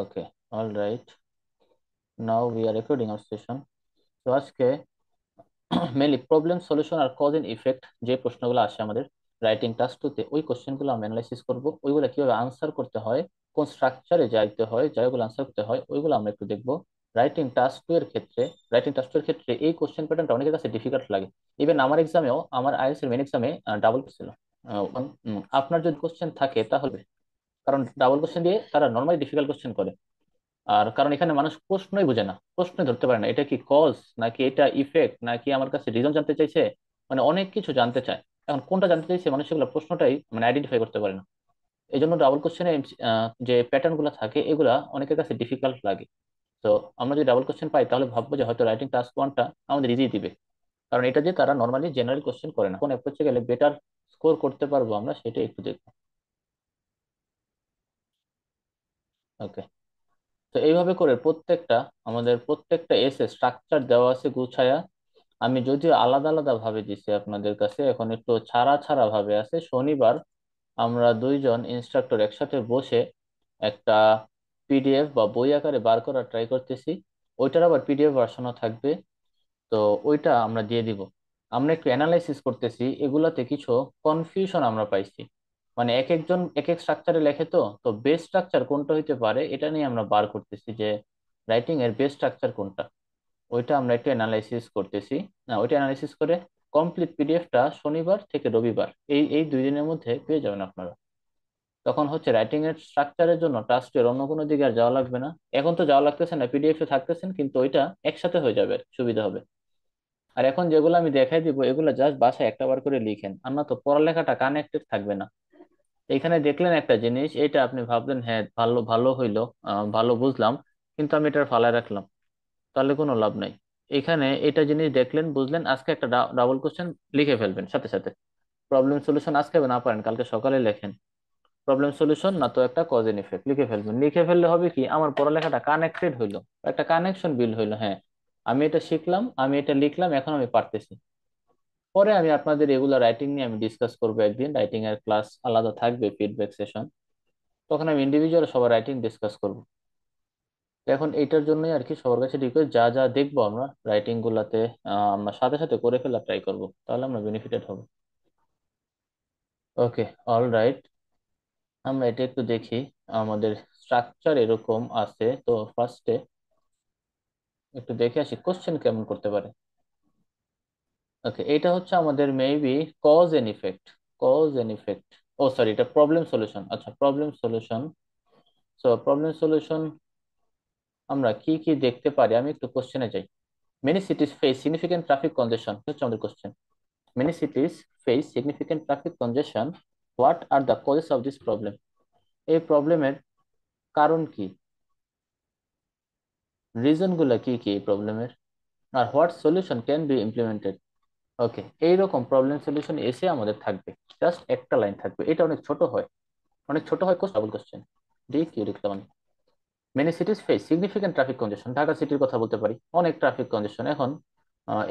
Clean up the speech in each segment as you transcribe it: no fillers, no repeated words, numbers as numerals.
Okay, all right, now we are recording our session. তো আজকে mainly problem solution আর cause and effect যে প্রশ্নগুলো আসে আমাদের রাইটিং টাস্ক টুতে, ওই কোশ্চেনগুলো আমরা অ্যানালাইসিস করবো, ওইগুলো কিভাবে আনসার করতে হয়, কোন স্ট্রাকচারে যাইতে হয়, যাইগুলো আনসার করতে হয়, ওইগুলো আমরা একটু দেখবো। রাইটিং টাস্ক টু এর ক্ষেত্রে রাইটিং টাস্ক টু এর ক্ষেত্রে এই কোশ্চেন প্যাটার্নটা অনেকের কাছে ডিফিকাল্ট লাগে। ইভেন আমার এক্সামেও, আমার আইএলটিএস এর মেন এক্সামে ডাবল ছিল। আপনার যদি কোশ্চেন থাকে তাহলে, কারণ ডাবল কোশ্চেন দিয়ে তারা নর্মালি ডিফিকাল্ট কোশ্চেন করে। আর কারণ এখানে মানুষ প্রশ্নই বোঝে না, প্রশ্নই ধরতে পারে না, এটা কি কজ নাকি এটা ইফেক্ট নাকি আমার কাছে রিজন জানতে চাইছে, মানে অনেক কিছু জানতে চায়। এখন কোনটা জানতে চাইছে মানুষ সেগুলো প্রশ্নটাই মানে আইডেন্টিফাই করতে পারে না। এই জন্য ডাবল কোশ্চেনে যে প্যাটার্ন গুলো থাকে এগুলা অনেকের কাছে ডিফিকাল্ট লাগে। তো আমরা যদি ডাবল কোশ্চেন পাই তাহলে ভাববো যে হয়তো রাইটিং টাস্ক ওয়ানটা আমাদের ইজি দিবে, কারণ এটা যে তারা নর্মালি জেনারেল কোশ্চেন করে না। কোন অ্যাপ্রোচে গেলে বেটার স্কোর করতে পারবো আমরা সেটা একটু দেখবো। ওকে, তো এইভাবে করে প্রত্যেকটা, আমাদের প্রত্যেকটা এসে স্ট্রাকচার দেওয়া আছে গুছায়া। আমি যদিও আলাদা আলাদা ভাবে দিছি আপনাদের কাছে, এখন একটু ছাড়া ছাড়া ভাবে আছে। শনিবার আমরা দুইজন ইনস্ট্রাক্টর একসাথে বসে একটা পিডিএফ বা বই আকারে বার করার ট্রাই করতেছি। ওইটার আবার পিডিএফ ভার্সনও থাকবে, তো ওইটা আমরা দিয়ে দিব। আমরা একটু অ্যানালাইসিস করতেছি, এগুলাতে কিছু কনফিউশন আমরা পাইছি। মানে এক একজন এক এক স্ট্রাকচারে লেখে, তো তো বেস্ট স্ট্রাকচার কোনটা হইতে পারে এটা নিয়ে আমরা বার করতেছি যে রাইটিং এর বেস্ট স্ট্রাকচার কোনটা। ওইটা আমরা একটু অ্যানালাইসিস করতেছি। না, ওইটা অ্যানালাইসিস করে কমপ্লিট পিডিএফটা শনিবার থেকে রবিবার এই এই 2 দিনের মধ্যে পেয়ে যাবেন আপনারা। তখন হচ্ছে রাইটিং এর স্ট্রাকচারের জন্য টাস্কের অন্য কোনো দিকে আর যাওয়া লাগবে না। এখন তো যাওয়া লাগতেছে না, পিডিএফ এ থাকতেছেন, কিন্তু ওইটা একসাথে হয়ে যাবে, সুবিধা হবে। আর এখন যেগুলো আমি দেখাই দিব এগুলো জাস্ট বাসায় একটা বার করে লিখেন, আর না তো পড়ালেখাটা কানেক্টেড থাকবে না। এখানে দেখলেন একটা জিনিস, এটা আপনি ভাবলেন হ্যাঁ ভালো ভালো হইলো, ভালো বুঝলাম, কিন্তু আমি এটা ফালায় রাখলাম, তাহলে কোনো লাভ নাই। এখানে এটা জিনিস দেখলেন বুঝলেন, আজকে একটা ডাবল কোশ্চেন লিখে ফেলবেন সাথে সাথে। প্রবলেম সলিউশন আজকে না পারেন কালকে সকালে লেখেন, প্রবলেম সলিউশন না তো একটা কজ এন্ড ইফেক্ট লিখে ফেলবেন। লিখে ফেললে হবে কি, আমার পড়ালেখাটা কানেক্টেড হইলো, একটা কানেকশন বিল্ড হইলো। হ্যাঁ, আমি এটা শিখলাম, আমি এটা লিখলাম, এখন আমি পারতেছি। পরে আমি আপনাদের এগুলো রাইটিং নিয়ে আমি ডিসকাস করবো, একদিন রাইটিং এর ক্লাস আলাদা থাকবে, ফিডব্যাক সেশন, তখন আমি ইন্ডিভিজুয়াল সবার রাইটিং ডিসকাস করবো। তো এখন এইটার জন্যই আর কি সবার কাছে রিকোয়েস্ট, যা যা দেখবো আমরা রাইটিং গুলাতে আমরা সাথে সাথে করে ফেলা ট্রাই করবো, তাহলে আমরা বেনিফিটেড হবো। ওকে, অল রাইট, আমরা এটা একটু দেখি। আমাদের স্ট্রাকচার এরকম আছে, তো ফার্স্টে একটু দেখে আসি কোশ্চেন কেমন করতে পারে। ওকে, এটা হচ্ছে আমাদের maybe cause and effect, cause and effect, oh sorry, এটা প্রবলেম সলিউশন। আচ্ছা, problem solution. So problem solution আমরা কি কি দেখতে পারি, আমি একটু কোশ্চেনে যাই। Many cities face significant traffic congestion হচ্ছে আমাদের question. Many cities face significant traffic congestion, what are the causes of this problem? এই প্রবলেমের কারণ কি, রিজন গুলা কি কি এই প্রবলেমের, আর what solution can be implemented. Okay, এইরকম প্রবলেম সলিউশন এসে আমাদের থাকবে, জাস্ট একটা লাইন থাকবে, এটা অনেক ছোট হয়, অনেক ছোট হয়। ডাবল কোশ্চেন, ডি কিউ লিখলাম আমি। Many cities face significant traffic কনজেশন, Dhaka সিটির কথা বলতে পারি, অনেক ট্রাফিক কনজেশন। এখন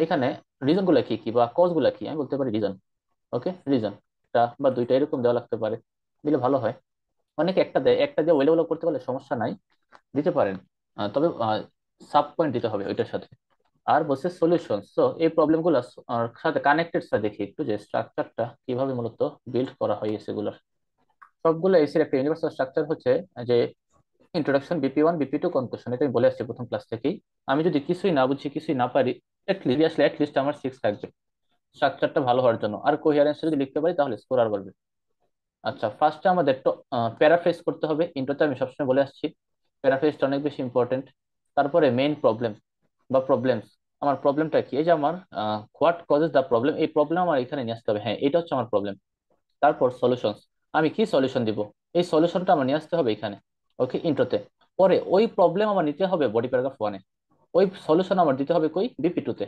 এখানে রিজন গুলা কি কি বা কজ গুলা কি, আমি বলতে পারি রিজন। ওকে, রিজন একটা বা দুইটা এরকম দেওয়া লাগতে পারে, দিলে ভালো হয়। অনেকে একটা দেয়, একটা দিয়ে ওয়েলে করতে পারলে সমস্যা নাই, দিতে পারেন। তবে সাব পয়েন্ট দিতে হবে ওইটার সাথে। আর বলছে সলিউশন, তো এই প্রবলেম গুলো সাথে কানেক্টেড দেখি একটু, যে স্ট্রাকচারটা কিভাবে মূলত বিল্ড করা হয় এগুলোর। সবগুলো এসির একটা ইউনিভার্সাল স্ট্রাকচার হচ্ছে যে ইন্ট্রোডাকশন, বিপি 1, বিপি 2, কনক্লুশন, এটা আমি বলে আসছি প্রথম ক্লাস থেকেই। আমি যদি কিছুই না বুঝি, কিছুই না পারি, অ্যাটলিস্ট আমার 6 থাকবে স্ট্রাকচারটা ভালো হওয়ার জন্য। আর কোহিয়ারেন্স যদি লিখতে পারি তাহলে স্কোর আর বাড়বে। আচ্ছা, ফার্স্টে আমাদের প্যারাফ্রেজ করতে হবে, ইন্ট্রোতে আমি সবসময় বলে আসছি প্যারাফ্রেজটা অনেক বেশি ইম্পর্টেন্ট। তারপরে মেইন প্রবলেম বা প্রবলেমস, আমার প্রবলেমটা কি, এই যে আমার হোয়াট কজেস দ্য প্রবলেম, এই প্রবলেম আমার এখানে নিয়ে আসতে হবে, হ্যাঁ এটা হচ্ছে আমার প্রবলেম। তারপর সলিউশনস, আমি কি সলিউশন দিব, এই সলিউশনটা আমার নিয়ে আসতে হবে এখানে, ওকে, ইন্ট্রোতে। পরে ওই প্রবলেম আমার নিতে হবে বডি প্যারাগ্রাফ 1-এ, ওই সলিউশন আমার দিতে হবে কই, বিপি 2-তে।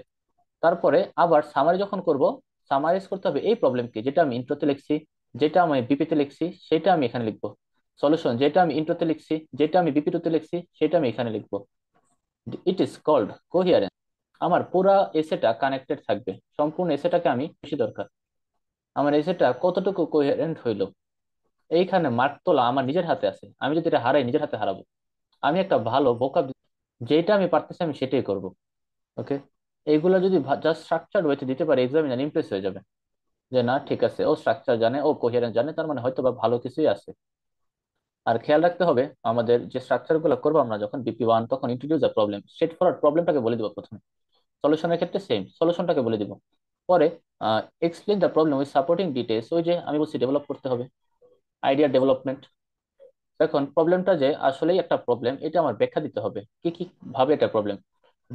তারপরে আবার সামারি যখন করব, সামারাইজ করতে হবে এই প্রবলেমকে, যেটা আমি ইন্ট্রোতে লিখছি, যেটা আমি বিপিতে লিখছি, সেটা আমি এখানে লিখবো। সলিউশন যেটা আমি ইন্ট্রোতে লিখছি, যেটা আমি বিপি 2-তে লিখছি, সেটা আমি এখানে লিখবো। It is called coherence. আমার পুরা এসেটা কানেক্টেড থাকবে, সম্পূর্ণ এসেটাকে আমি বেশি দরকার, আমার এসেটা কতটুকু কোহিয়ারেন্ট হইলো। এইখানে মার্ক তোলা আমার নিজের হাতে আছে, আমি যদি এটা হারাই নিজের হাতে হারাবো। আমি একটা ভালো ভোকাব, যেটা আমি পারতেছি আমি সেটাই করব। ওকে, এইগুলা যদি জাস্ট স্ট্রাকচার ওয়েতে দিতে পারে, এক্সামিনার ইমপ্রেস হয়ে যাবে যে না ঠিক আছে, ও স্ট্রাকচার জানে, ও কোহেরেন্স জানে, তার মানে হয়তো বা ভালো কিছুই আছে। আর খেয়াল রাখতে হবে, আমাদের যে স্ট্রাকচার গুলো করবো আমরা যখন BP1, তখন introduce the problem, straightforward প্রবলেমটাকে বলে দিব প্রথমে। সলিউশনের ক্ষেত্রে সেম, সলিউশনটাকে বলে দিব। পরে explain the problem with supporting details, ওই যে আমি বলছি ডেভেলপ করতে হবে, আইডিয়া ডেভেলপমেন্ট। এখন প্রবলেমটা যে আসলেই একটা প্রবলেম, এটা আমার ব্যাখ্যা দিতে হবে, কি কি ভাবে এটা problem.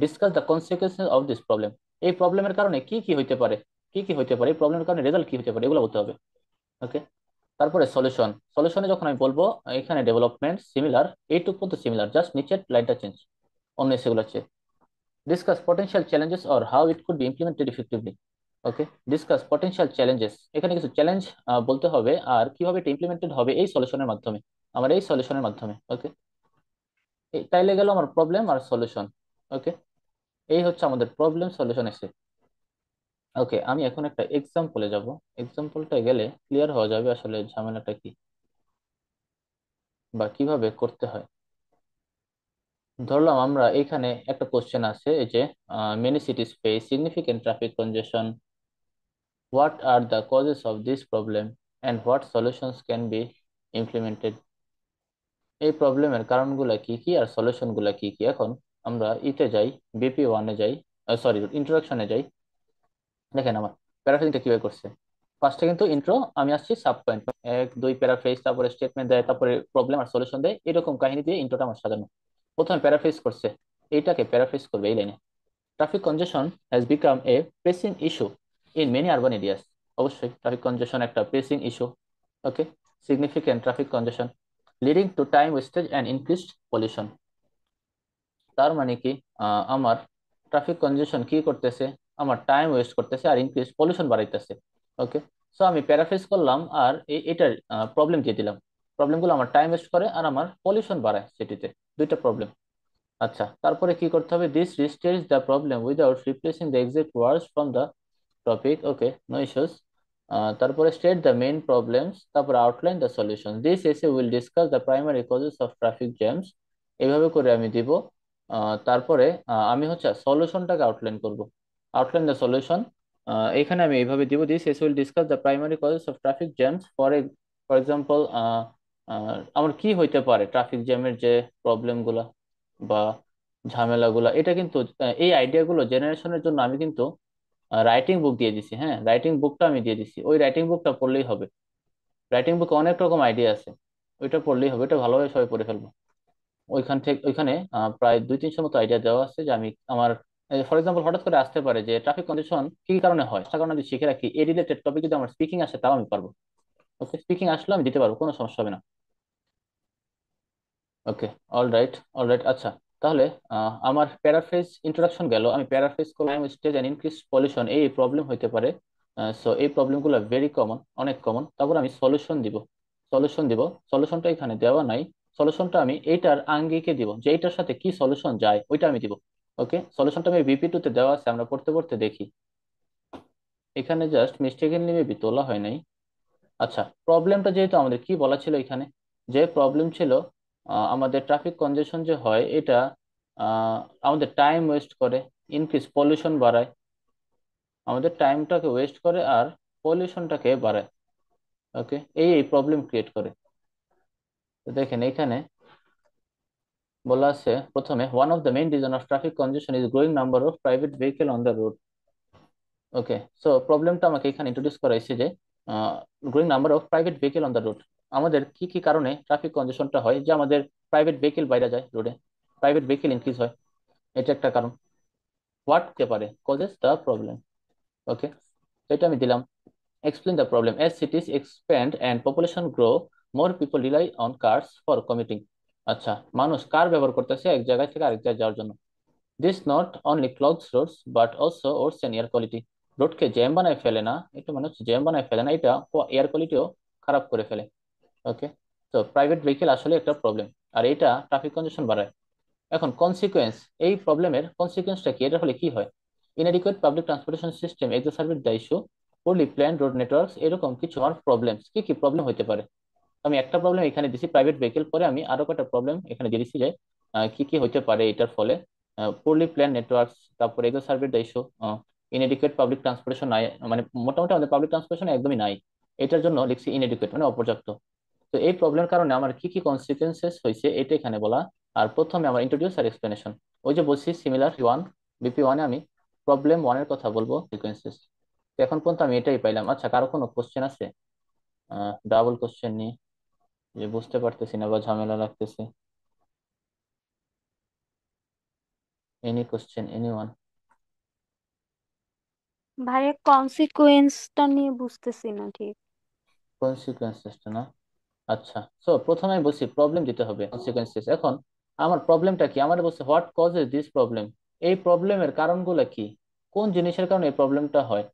Discuss the consequences of this problem, এই প্রবলেমের কারণে কি কি হইতে পারে, কি কি হইতে পারে, এই প্রবলেমের কারণে রেজাল্ট কি হতে পারে, এগুলো বলতে হবে। ওকে, তারপরে সলিউশন, সলিউশনে যখন আমি বলবো এখানে ডেভেলপমেন্ট সিমিলার, এইটুকু পর্যন্ত সিমিলার, জাস্ট নিচের লাইনটা চেঞ্জ, অন্য সেগুলো change. Discuss potential challenges or how it could be implemented effectively. Okay, discuss potential challenges, এখানে কিছু চ্যালেঞ্জ বলতে হবে, আর কিভাবে এটা ইমপ্লিমেন্টেড হবে এই সলিউশনের মাধ্যমে, আমার এই সলিউশনের মাধ্যমে। ওকে, তাইলে গেল আমার প্রবলেম আর সলিউশন। ওকে, এই হচ্ছে আমাদের প্রবলেম সলিউশন এসে। ওকে, আমি এখন একটা এক্সাম্পলে যাব, এক্সাম্পলটা গেলে ক্লিয়ার হয়ে যাবে আসলে ঝামেলাটা কি বা কিভাবে করতে হয়। ধরলাম আমরা এখানে একটা কোশ্চেন আছে, এই যে many cities face significant traffic congestion, what are the causes of this problem and what solutions can be implemented. এই প্রবলেমের কারণগুলা কি কি আর সলিউশন গুলা কি কি। এখন আমরা ইতে যাই, BP1-এ যাই, সরি ইন্ট্রোডাকশনে যাই। দেখেন আমার প্যারাফ্রেজিংটা কিভাবে করছে। ফার্স্টে কিন্তু ইন্ট্রো, আমি আসছি সাব পয়েন্ট, এক দুই প্যারাফ্রেজ, তারপরে স্টেটমেন্ট দেয়, তারপরে প্রবলেম আর সলিউশন দেয়, এরকম কাহিনী দিয়ে ইন্ট্রোটা আমার সাজানো। প্রথমে প্যারাফ্রেজ করছে, এইটাকে প্যারাফ্রেজ করবে এই লাইনে: traffic কনজেশন has become a pressing issue in many urban areas. অবশ্যই ট্রাফিক কনজেশন একটা pressing issue. Okay, significant traffic কনজেশন leading to time wastage and increased pollution. তার মানে কি, আমার ট্রাফিক কনজেশন কি করতেছে, আমার টাইম ওয়েস্ট করতেছে আর ইনক্রিজ পলিউশন বাড়াইতেছে। ওকে, সো আমি প্যারাফ্রেজ করলাম আর এটার প্রবলেম দিয়ে দিলাম। প্রবলেমগুলো আমার টাইম ওয়েস্ট করে আর আমার পলিউশন বাড়ায় সিটিতে, দুইটা প্রবলেম। আচ্ছা, তারপরে কি করতে হবে, this restates the problem without replacing the exact words from the topic. Okay, no issues. তারপরে স্টেট দ্য মেইন প্রবলেমস, তারপরে outline the solution, this essay will discuss the primary causes of traffic jams. এইভাবে করে আমি দিব। তারপরে আমি হচ্ছে সলিউশনটাকে আউটলাইন করব, আউটলাইন দ্য সলিউশন। এখানে আমি এইভাবে দিব: this essay will discuss the primary causes of traffic jams, for example আমার কি হইতে পারে ট্রাফিক জ্যামের যে প্রবলেম গুলা বা ঝামেলাগুলা। এটা কিন্তু এই আইডিয়াগুলো জেনারেশনের জন্য আমি কিন্তু রাইটিং বুক দিয়ে দিছি। হ্যাঁ, রাইটিং বুকটা আমি দিয়ে দিছি, ওই রাইটিং বুকটা পড়লেই হবে। রাইটিং বুকে অনেক রকম আইডিয়া আছে, ওইটা পড়লেই হবে, ওইটা ভালোভাবে সবাই পড়ে ফেলবো। ওইখান থেকে ওইখানে প্রায় 200-300 মতো আইডিয়া দেওয়া আছে, যে আমি আমার ফর এক্সাম্পল হঠাৎ করে আসতে পারে যে ট্রাফিক কন্ডিশন কি কি কারণে হয়, তার কারণে আমি শিখে রাখি, এই রিলেটেড টপিক যদি আমার স্পিকিং আসে তাও আমি পারবো। ওকে, স্পিকিং আসলে আমি দিতে পারবো, কোনো সমস্যা হবে না। ওকে, অল রাইট, অল রাইট। আচ্ছা, তাহলে আমার প্যারাফ্রেজ ইন্ট্রোডাকশন গেল, আমি প্যারাফ্রেজ করলাম স্টেজ এন্ড ইনক্রিজ পলিউশন, এই প্রবলেম হইতে পারে। সো এই প্রবলেমগুলো ভেরি কমন, অনেক কমন। তারপর আমি সলিউশন দিব, সলিউশন দিব। সলিউশনটা এখানে দেওয়া নাই, সলিউশনটা আমি এইটার আঙ্গিকে দিব, যে এইটার সাথে কি সলিউশন যায় ওইটা আমি দিব। ওকে, সলিউশনটা আমি BP2-তে দেওয়া আছে, আমরা পড়তে পড়তে দেখি। এখানে জাস্ট মিস্টেকেনলি মেবি তোলা হয় নাই। আচ্ছা, প্রবলেমটা যেহেতু আমাদের কি বলা ছিল এখানে, যে প্রবলেম ছিল আমাদের ট্রাফিক কনজেশন যে হয় এটা আহ, আমাদের টাইম ওয়েস্ট করে, ইনক্রিজ পলিউশন বাড়ায়, আমাদের টাইমটাকে ওয়েস্ট করে আর পলিউশনটাকে বাড়ায়। ওকে, এই এই প্রবলেম ক্রিয়েট করে। তো দেখেন এখানে বলা আছে প্রথমে, one of the main reason of traffic কনজেশন is growing number of private vehicle on the road. Okay, so প্রবলেমটা আমাকে এখানে ইন্ট্রোডিউস করাইছে যে growing number of private vehicle on the road, আমাদের কি কি কারণে ট্রাফিক কনজেশনটা হয়, যে আমাদের প্রাইভেট ভেহিকেল বাইরে যায় রোডে, প্রাইভেট ভেহিকেল ইনক্রিজ হয়, এটা একটা কারণ। হোয়াট হতে পারে কজেস দ্য প্রবলেম। ওকে, তো এটা আমি দিলাম। Explain the problem, as cities expand and population grow, more people rely on cars for commuting. আচ্ছা, মানুষ কার ব্যবহার করতেছে এক জায়গা থেকে আরেক জায়গায় যাওয়ার জন্য। This not only clogs roads but also worsen air quality, রোডকে জ্যাম বানায় ফেলে না, এটা মানে হচ্ছে জ্যাম বানায় ফেলে না, এটা এয়ার কোয়ালিটিও খারাপ করে ফেলে। ওকে, তো প্রাইভেট ভেহিকেল আসলে একটা প্রবলেম, আর এটা ট্রাফিক কনজেশন বাড়ায়। এখন কনসিকুয়েন্স, এই প্রবলেমের কনসিকুয়েন্সটা কি, এটার ফলে কি হয়? Inadequate public transportation system exacerbate the issue, poorly plan road networks, এরকম কিছু আমার প্রবলেমস, কি কি প্রবলেম হতে পারে। আমি একটা প্রবলেম এখানে দিছি প্রাইভেট ভেহিকেল, পরে আমি আরো কটা প্রবলেম এখানে দিয়ে দিছি, যে কি কি হতে পারে এটার ফলে। পোরলি প্ল্যান নেটওয়ার্কস, তারপরে exacerbate the issue, inadequate public transportation নাই, মানে মোটামুটি আমাদের পাবলিক ট্রান্সপোর্টেশন একদমই নাই। এটার জন্য লিখছি ইনএডিকুয়েট মানে অপর্যাপ্ত। তো এই প্রবলেমের কারণে আমার কি কি কনসিকুয়েন্সেস হয়েছে এটা এখানে বলা। আর প্রথমে আমার ইন্ট্রোডিউস আর এক্সপ্লেনেশন। ওই যে বলছি সিমিলার ওয়ান, বিপি ওয়ানে আমি প্রবলেম ওয়ানের কথা বলবো, সিকোয়েন্সেস। এখন পর্যন্ত আমি এটাই পাইলাম। আচ্ছা, কারো কোনো কোশ্চেন আছে ডাবল কোশ্চেন নিয়ে, যে বুঝতে পারতেছি না বা ঝামেলা লাগতেছে? Any question, any one? ভাইয়া কনসিকুয়েন্সটা নিয়ে বুঝতেছি না ঠিক। কনসিকুয়েন্সেসটা না? আচ্ছা, সো প্রথমে আমি বলছি প্রবলেম দিতে হবে, কনসিকুয়েন্সেস। এখন আমার প্রবলেমটা কি, আমার বলছে হোয়াট কজেস দিস প্রবলেম। এই প্রবলেমের কারণগুলো কি, কোন জিনিসের কারণে এই প্রবলেমটা হয়।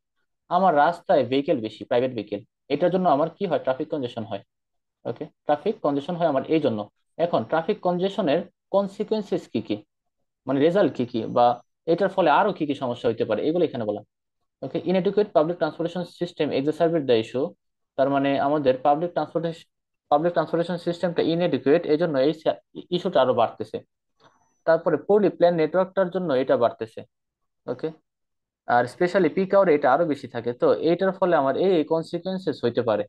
আমার রাস্তায় ভেহিকেল বেশি, প্রাইভেট ভেহিকেল, এটার জন্য আমার কি হয়, ট্রাফিক কনজেশন হয়। ওকে, ট্রাফিক কনজেশন হয় আমার এই জন্য। এখন ট্রাফিক কনজেশনের কনসিকুয়েন্সেস কি কি, মানে রেজাল্ট কি কি, বা এটার ফলে আরো কি কি সমস্যা হতে পারে, এগুলো এখানে বলা। Okay, inadequate public transportation system exacerbate the issue. তার মানে আমাদের পাবলিক ট্রান্সপোর্টেশন সিস্টেমটা ইনএডুকেট, এই জন্য এই ইস্যুটা আরো বাড়তেছে। তারপরে পোর্লি প্ল্যান নেটওয়ার্কটার জন্য এটা বাড়তেছে। ওকে, আর স্পেশালি পিক আওয়ারে এটা আরো বেশি থাকে। তো এইটার ফলে আমার এই কনসিকুয়েন্সেস হইতে পারে,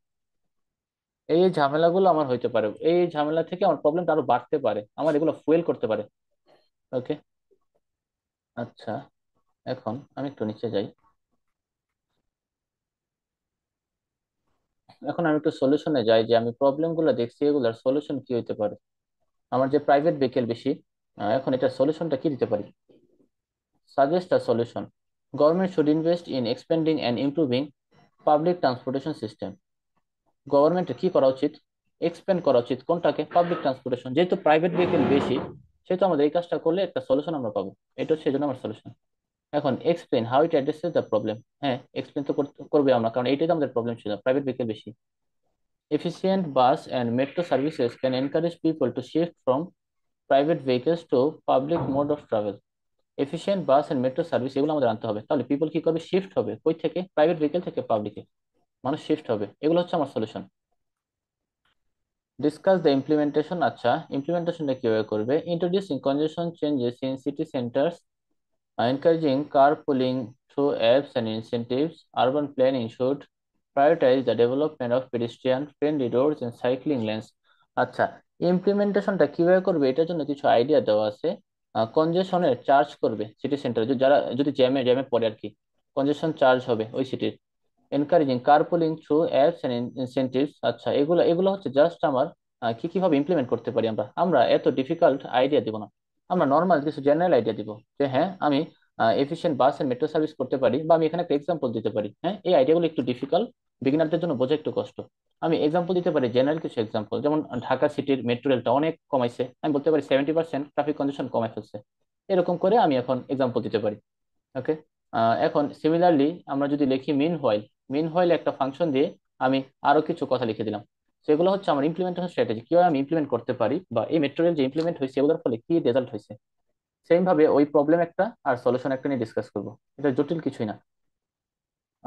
এই ঝামেলাগুলো আমার হইতে পারে। এই ঝামেলা থেকে আমার প্রবলেমটা আরো বাড়তে পারে, আমার এগুলো ফুয়েল করতে পারে। ওকে, আচ্ছা, এখন আমি একটু নিচে যাই। এখন আমি একটু সলিউশনে যাই, যে আমি প্রবলেম গুলো দেখছি এগুলোর সলিউশন কি হইতে পারে। আমার যে প্রাইভেট ভেহিকেল বেশি, এখন এটা সলিউশনটা কি দিতে পারি। Suggest a solution: government should invest in expanding and improving public transportation system. গভর্নমেন্টের কি করা উচিত, এক্সপেন্ড করা উচিত কোনটাকে, পাবলিক ট্রান্সপোর্টেশন। যেহেতু প্রাইভেট ভেহিকেল বেশি, সেহেতু আমাদের এই কাজটা করলে একটা সলিউশন আমরা পাবো। এটা হচ্ছে এই জন্য আমার সলিউশন। এখন explain how it addresses the problem. হ্যাঁ, এক্সপ্লেন তো করবে আমরা, কারণ এইটাই তো আমাদের প্রবলেম ছিল, প্রাইভেট ভেহিকেল বেশি। Efficient bus and metro services can encourage people to shift from private vehicles to public mode of travel. Efficient bus and metro service এগুলো আমাদের আনতে হবে, তাহলে পিপল কি করবে, শিফট হবে কই থেকে, প্রাইভেট ভেহিকেল থেকে পাবলিকে, মানুষ শিফট হবে। এগুলো হচ্ছে আমার সলিউশন। Discuss the implementation. আচ্ছা, ইমপ্লিমেন্টেশনটা কিভাবে করবে। Introducing congestion changes in city centers, encouraging carpooling through apps and incentives. Urban planning should prioritize the development of pedestrian-friendly roads and cycling lanes. আচ্ছা, ইমপ্লিমেন্টেশনটা কিভাবে করবে এটার জন্য কিছু আইডিয়া দেওয়া আছে। কনজেশনের চার্জ করবে সিটি সেন্টারে, যারা যদি জ্যামে জ্যামে পড়ে আর কি, কনজেশন চার্জ হবে ওই সিটির। Encouraging carpooling through apps and incentives. আচ্ছা, এগুলো এগুলো হচ্ছে জাস্ট আমার কি কিভাবে ইমপ্লিমেন্ট করতে পারি আমরা। আমরা এত ডিফিকাল্ট আইডিয়া দিব না, আমরা নর্মাল কিছু জেনারেল আইডিয়া দিব, যে হ্যাঁ আমি efficient bus and metro service করতে পারি, বা আমি এখানে একটা এক্সাম্পল দিতে পারি। হ্যাঁ, এই আইডিয়াগুলো একটু ডিফিকাল্ট, বিগিনারদের জন্য বোঝা একটু কষ্ট। আমি এক্সাম্পল দিতে পারি, জেনারেল কিছু এক্সাম্পল, যেমন ঢাকা সিটির মেট্রো রেলটা অনেক কমাইছে, আমি বলতে পারি 70% ট্রাফিক কন্ডিশন কমাই ফেলছে। এরকম করে আমি এখন এক্সাম্পল দিতে পারি। ওকে, এখন সিমিলারলি আমরা যদি লিখি মিন হোয়াইল একটা ফাংশন দিয়ে আমি আরো কিছু কথা লিখে দিলাম। সেগুলো হচ্ছে আমার ইমপ্লিমেন্টেশন স্ট্র্যাটেজি, কিভাবে আমি ইমপ্লিমেন্ট করতে পারি, বা এই মেটেরিয়াল যে ইমপ্লিমেন্ট হয়েছে এগুলোর ফলে কি রেজাল্ট হয়েছে। সেম ভাবে ওই প্রবলেম একটা আর সলিউশন একটা নিয়ে ডিসকাস করবো, এটা জটিল কিছুই না।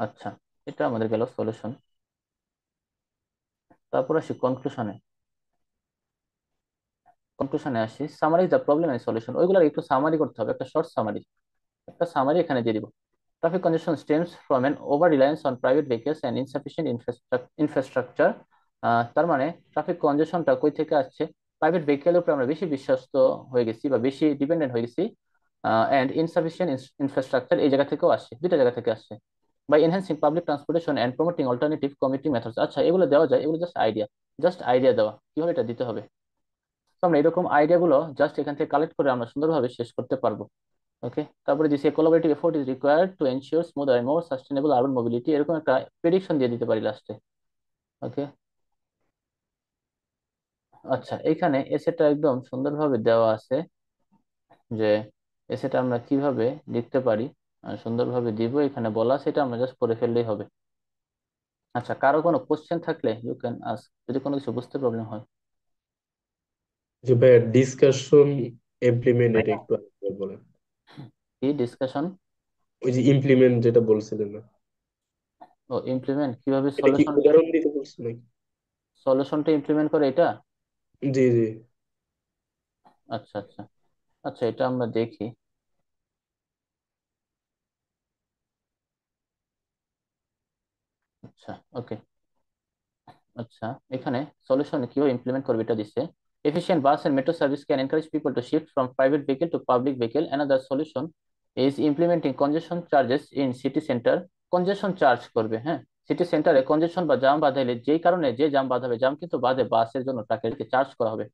আচ্ছা, এটা আমাদের গেল সলিউশন। তারপর আসি কনক্লুশনে। কনক্লুশনে আসি, summarize the problem and solution. ওইগুলো একটু সামারি করতে হবে, একটা শর্ট সামারি, একটা সামারি এখানে দিয়ে দিব। Traffic congestion stems from an over-reliance on private vehicles and insufficient infrastructure. তার মানে ট্রাফিক কনজেশনটা কই থেকে আসছে, প্রাইভেট ভেহিকেলের উপর আমরা বেশি বিশ্বস্ত হয়ে গেছি বা বেশি ডিপেন্ডেন্ট হয়ে গেছি। অ্যান্ড ইনসাফিসিয়েন্ট ইনফ্রাস্ট্রাকচার, এই জায়গা থেকেও আসছে, দুইটা জায়গা থেকে আসছে। By enhancing public transportation and promoting alternative commuting methods. আচ্ছা, এগুলো দেওয়া যায়, এগুলো জাস্ট আইডিয়া দেওয়া, কিভাবে এটা দিতে হবে। তো আমরা এরকম আইডিয়াগুলো জাস্ট এখান থেকে কালেক্ট করে আমরা সুন্দরভাবে শেষ করতে পারবো। ওকে, তারপরে this a collaborative effort is required to ensure smoother more sustainable urban mobility, এরকম একটা প্রেডিকশন দিয়ে দিতে পারি লাস্টে। ওকে, আচ্ছা, এখানে এসেটা একদম সুন্দরভাবে দেওয়া আছে, যে এসেটা আমরা কিভাবে লিখতে পারি, সুন্দরভাবে দিব, এখানে বলা আছে, এটা আমরা জাস্ট করে ফেললেই হবে। আচ্ছা, কারো কোনো কোশ্চেন থাকলে ইউ ক্যান আস্ক, যদি কোনো কিছু বুঝতে প্রবলেম হয়। যে ভাইয়া ডিসকাশন ইমপ্লিমেন্ট এটা একটু আগে বলেন। কি ডিসকাশন? ওই যে ইমপ্লিমেন্ট যেটা বলছিলেন না, ও ইমপ্লিমেন্ট কিভাবে, এটা কি উদাহরণ দিতে বলছেন নাকি? সলিউশনটা ইমপ্লিমেন্ট করে এটা? জি জি। আচ্ছা আচ্ছা। আচ্ছা, এটা আমরা দেখি। আচ্ছা, ওকে। আচ্ছা, এখানে সলিউশন কিভাবে ইমপ্লিমেন্ট করবে এটা দিচ্ছে। Efficient bus and metro service can encourage people to shift from private vehicle to public vehicle. Another solution is implementing congestion charges in city center. Congestion charge করবে, হ্যাঁ। সিটি সেন্টারে কনজেশন বা জাম বাঁধাইলে যেই কারণে যে জাম বাঁধাবে, জাম কিন্তু বাদে বাসের জন্য তাদেরকে চার্জ করা হবে।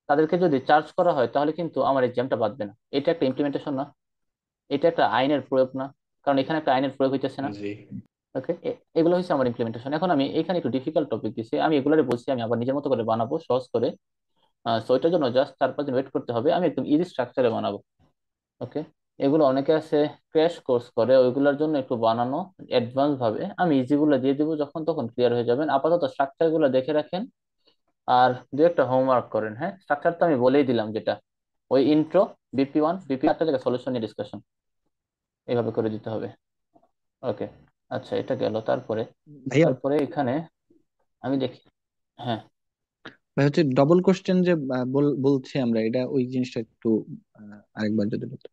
তাদেরকে যদি চার্জ করা হয় তাহলে কিন্তু আমার এই জ্যামটা বাঁধবে না। এটা একটা ইমপ্লিমেন্টেশন না? এটা একটা আইনের প্রয়োগ না? কারণ এখানে একটা আইনের প্রয়োগ হইতেছে না? জি। ওকে, এগুলো হচ্ছে আমার ইমপ্লিমেন্টেশন। এখন আমি এখানে একটু ডিফিকাল্ট টপিক দিচ্ছি, আমি এগুলোরে বলছি আমি আবার নিজের মতো করে বানাবো সহজ করে। সো এটার জন্য জাস্ট 4-5 দিন ওয়েট করতে হবে, আমি একদম ইজি স্ট্রাকচারে বানাবো। ওকে, এগুলো অনেকে আছে ক্র্যাশ কোর্স করে, ওইগুলোর জন্য একটু বানানো অ্যাডভান্স ভাবে। আমি ইজি গুলো দিয়ে দিব, যখন তখন ক্লিয়ার হয়ে যাবেন। আপাতত স্ট্রাকচার গুলো দেখে রাখেন, আর দু একটা হোমওয়ার্ক করেন। হ্যাঁ, স্ট্রাকচার তো আমি বলেই দিলাম, যেটা ওই ইন্ট্রো, বিপি 1, বিপি একটা জায়গায় সলিউশন নিয়ে ডিসকাশন, এইভাবে করে দিতে হবে। ওকে। আচ্ছা, এটা গেল। তারপরে ভাইয়া, তারপরে এখানে আমি দেখি। হ্যাঁ। ভাই হচ্ছে ডবল কোশ্চেন যে বলছি আমরা, এটা ওই জিনিসটা একটু আরেকবার যদি বলতে।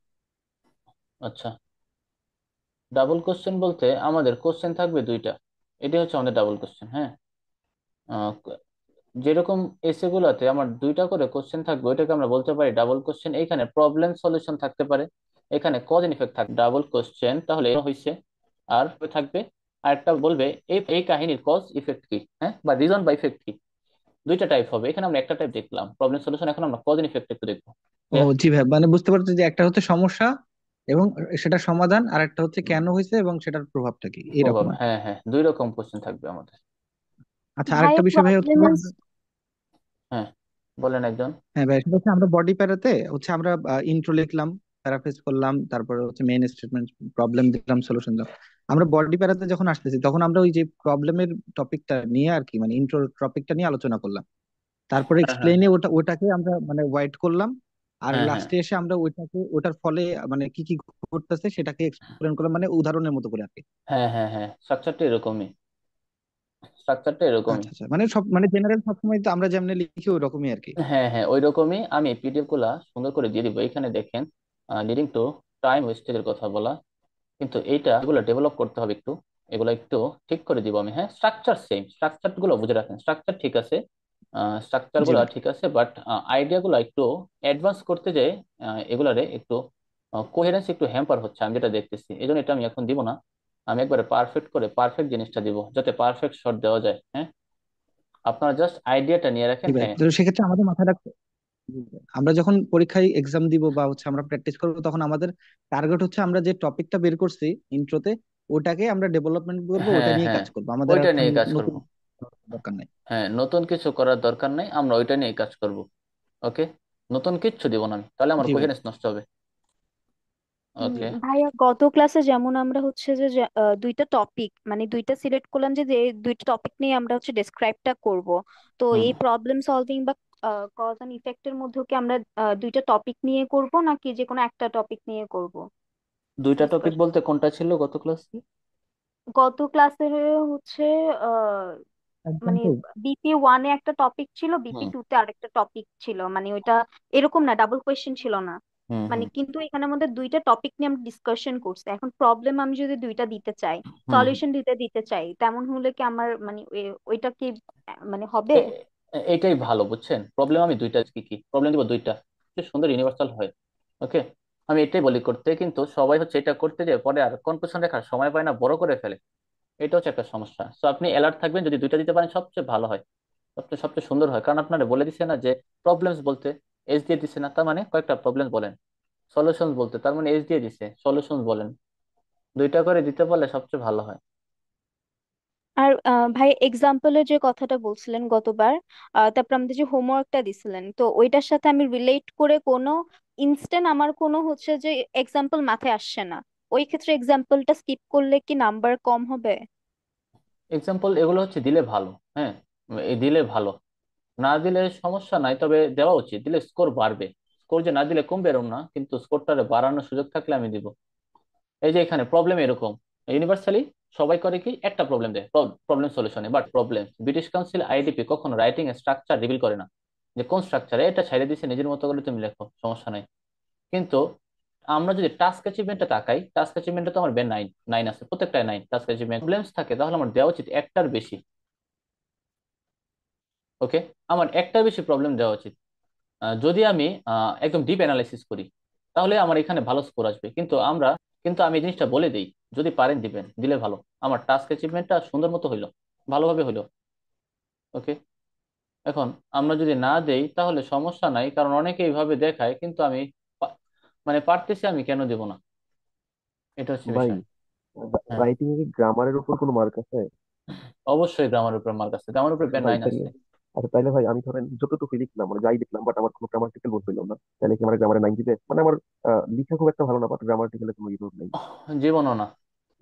আচ্ছা, ডাবল কোশ্চেন বলতে আমাদের কোশ্চেন থাকবে দুইটা। এটি হচ্ছে আমাদের ডাবল কোশ্চেন, হ্যাঁ। আহ, যেরকম এসে গুলাতে আমার দুইটা করে কোশ্চেন থাকবে, ওইটাকে আমরা বলতে পারি ডাবল কোশ্চেন। এইখানে প্রবলেম সলিউশন থাকতে পারে, এখানে কজ এন্ড ইফেক্ট থাকবে। ডাবল কোশ্চেন তাহলে এটা হয়েছে। আর থাকবে আরেকটা, বলবে এই এই কাহিনীর কজ ইফেক্ট কি, হ্যাঁ, বা রিজন বা ইফেক্ট কি। দুইটা টাইপ হবে, এখানে আমরা একটা টাইপ দেখলাম প্রবলেম সলিউশন, এখন আমরা কজ এন্ড ইফেক্ট একটু দেখবো। ও Clear? জি ভাই, মানে বুঝতে পারছি যে একটা হচ্ছে সমস্যা এবং সেটা সমাধান, আর একটা হচ্ছে কেন হয়েছে এবং সেটার প্রভাবটা কি, এরকম প্রভাব, আর কি। হ্যাঁ হ্যাঁ, দুই রকম কোশ্চেন থাকবে আমাদের। আচ্ছা, আরেকটা ভাইয়া বিষয় ভাই হচ্ছে প্রবলেম যে ইজ, আমরা, হ্যাঁ, বলেন একজন। হ্যাঁ ভাই, সেটা হচ্ছে আমরা বডি প্যারাতে হচ্ছে আমরা ইন্ট্রো লিখলাম, প্যারাফ্রেজ করলাম, তারপরে হচ্ছে মেইন স্টেটমেন্ট, প্রবলেম দিলাম, সলিউশন দিলাম। আমরা বডি প্যারাতে যখন আসতেছি তখন আমরা ওই যে প্রবলেমের টপিকটা নিয়ে আর কি, মানে ইন্ট্রো টপিকটা নিয়ে আলোচনা করলাম, তারপরে হ্যাঁ হ্যাঁ এক্সপ্লেইনে ওটাকে আমরা মানে ওয়াইড করলাম, আর হ্যাঁ হ্যাঁ লাস্টে এসে আমরা ওটার ফলে মানে কি কি ঘটতেছে সেটাকে এক্সপ্লেন করলাম, মানে উদাহরণের মতো করে আর কি। হ্যাঁ হ্যাঁ হ্যাঁ, স্ট্রাকচারটা এরকমই, স্ট্রাকচারটা এরকমই। আচ্ছা আচ্ছা, মানে সব মানে জেনারেল সবসময় তো আমরা যেমনি লিখি ওই রকমই আর কি। হ্যাঁ হ্যাঁ, ওই রকমই। আমি পিডিএফ গুলা সুন্দর করে দিয়ে দিব। এখানে দেখেন, লিডিং টু টাইম ওয়েস্টেজের কথা বলা, কিন্তু এইটা এগুলো ডেভেলপ করতে হবে একটু। এগুলো একটু ঠিক করে দিব আমি। হ্যাঁ, স্ট্রাকচার সেম, স্ট্রাকচার গুলো বুঝে রাখেন, স্ট্রাকচার ঠিক আছে, স্ট্রাকচার জি গুলো ভাই। ঠিক আছে, বাট আইডিয়া গুলো একটু অ্যাডভান্স করতে যে এগুলারে একটু কোহেরেন্স একটু হ্যাম্পার হচ্ছে, আমি যেটা দেখতেছি। এই জন্য এটা আমি এখন দিব না, আমি একবারে পারফেক্ট করে পারফেক্ট জিনিসটা দিব, যাতে পারফেক্ট শট দেওয়া যায়। হ্যাঁ, আপনারা জাস্ট আইডিয়াটা নিয়ে জি রাখেন। ভাই, হ্যাঁ, তো সেক্ষেত্রে আমাদের মাথায় রাখতে, আমরা যখন পরীক্ষায় এক্সাম দিব বা হচ্ছে আমরা প্র্যাকটিস করবো, তখন আমাদের টার্গেট হচ্ছে আমরা যে টপিকটা বের করছি ইন্ট্রোতে, ওটাকে আমরা ডেভেলপমেন্ট করবো, ওটা হ্যাঁ নিয়ে হ্যাঁ, কাজ করবো, আমাদের আর ওইটা কোনো নিয়ে কাজ করব। নতুন দরকার নেই। হ্যাঁ, নতুন কিছু করার দরকার নেই, আমরা ওইটা নিয়ে কাজ করব। ওকে, নতুন কিচ্ছু দিব না আমি, তাহলে আমার জি ভাই। কোহেরেন্স নষ্ট হবে। ওকে। ভাইয়া গত ক্লাসে যেমন আমরা হচ্ছে যে দুইটা টপিক মানে দুইটা সিলেক্ট করলাম, যে যে দুইটা টপিক নিয়ে আমরা হচ্ছে ডেসক্রাইবটা করব। তো হুম, এই প্রবলেম সলভিং বা কজ এন্ড ইফেক্টের মধ্যে কি আমরা দুইটা টপিক নিয়ে করব নাকি যে কোনো একটা টপিক নিয়ে করব দুইটা টপিক ডিসকাশন? বলতে কোনটা ছিল গত ক্লাসে? গত ক্লাসে হচ্ছে মানে এক্সাম্পল। বিপি 1-এ একটা টপিক ছিল, বিপি হুম 2-তে আরেকটা টপিক ছিল, মানে ওইটা এরকম না, ডাবল কোয়েশ্চেন ছিল না। হুম মানে হুম কিন্তু এখানে আমাদের দুইটা টপিক নিয়ে আমরা ডিসকাশন করছি। এখন প্রবলেম আমি যদি দুইটা দিতে চাই, হুম। সলিউশন দিতে চাই, তেমন হলে কি আমার মানে ওইটা কি মানে হবে? এইটাই ভালো, বুঝছেন? প্রবলেম আমি দুইটা, কি কি প্রবলেম দিব দুইটা, কি সুন্দর ইউনিভার্সাল হয়। ওকে, আমি এটাই বলি করতে, কিন্তু সবাই হচ্ছে এটা করতে যে পরে আর কনক্লুশন রেখার সময় পায় না, বড় করে ফেলে। এটা হচ্ছে একটা সমস্যা। তো আপনি অ্যালার্ট থাকবেন, যদি দুইটা দিতে পারেন সবচেয়ে ভালো হয়, সবচেয়ে সবচেয়ে সুন্দর হয়। কারণ আপনারা বলে দিচ্ছে না যে প্রবলেমস বলতে এজ দিয়ে দিচ্ছে না, তার মানে কয়েকটা প্রবলেম বলেন। সলিউশন বলতে তার মানে এজ দিয়ে দিছে, সলিউশন বলেন। দুইটা করে দিতে পারলে সবচেয়ে ভালো হয়। আর ভাই এক্সাম্পলের যে কথাটা বলছিলেন গতবার, তারপর আমাদের যে হোমওয়ার্কটা দিছিলেন, তো ওইটার সাথে আমি রিলেট করে কোনো ইনস্ট্যান্ট আমার কোনো হচ্ছে যে এক্সাম্পল মাথায় আসছে না, ওই ক্ষেত্রে এক্সাম্পলটা স্কিপ করলে কি নাম্বার কম হবে? এক্সাম্পল এগুলো হচ্ছে দিলে ভালো। হ্যাঁ, এই দিলে ভালো, না দিলে সমস্যা নাই, তবে দেওয়া উচিত, দিলে স্কোর বাড়বে। স্কোর যে না দিলে কমবে এরকম না, কিন্তু স্কোরটা বাড়ানোর সুযোগ থাকলে আমি দিব। এই যে এখানে প্রবলেম এরকম ইউনিভার্সালি সবাই করে কি, একটা প্রবলেম দেয় প্রবলেম সলিউশনে, but problem British Council IDP কখনো রাইটিং এ স্ট্রাকচার রিভিল করে না। যে কোন স্ট্রাকচারে এটা ছেড়ে দিছে, নিজের মতো করে তুমি লেখো, সমস্যা নাই। কিন্তু আমরা যদি টাস্ক অ্যাচিভমেন্টে তাকাই, টাস্ক অ্যাচিভমেন্টে তো আমার 9 9 আছে, প্রত্যেকটাই 9 টাস্ক অ্যাচিভমেন্ট। প্রবলেমস থাকে তাহলে আমার দেওয়া উচিত একটার বেশি। ওকে, আমার একটার বেশি প্রবলেম দেওয়া উচিত। যদি আমি একদম ডিপ অ্যানালাইসিস করি তাহলে আমার এখানে ভালো স্কোর আসবে। কিন্তু আমি এই জিনিসটা বলে দিই, যদি পারেন দিবেন, দিলে ভালো। আমার টাস্ক অ্যাচিভমেন্টটা সুন্দর মতো হইলো, ভালোভাবে হইলো। ওকে, এখন আমরা যদি না দেই তাহলে সমস্যা নাই, কারণ অনেকে এইভাবে দেখায়, কিন্তু আমি পা- মানে পারতেছি, আমি কেন দেব না, এটা হচ্ছে ভাই, বিষয়। হ্যাঁ, রাইটিং এ গ্রামারের উপর কোনো মার্ক আছে? অবশ্যই গ্রামার উপর মার্ক আছে, গ্রামার উপর আচ্ছা ব্যান্ড ভাই, 9 তাহলে আছে। আচ্ছা তাইলে ভাই আমি ধরেন যতটুকু লিখলাম মানে যাই লিখলাম, বাট আমার কোনো গ্রামাটিক্যাল ভুল হইলো না, তাহলে কি আমার গ্রামারে 9 দিবে? মানে আমার লিখা খুব একটা ভালো না, বাট গ্রামাটিক্যালে কোনো ইরোর নেই, জীবনও না,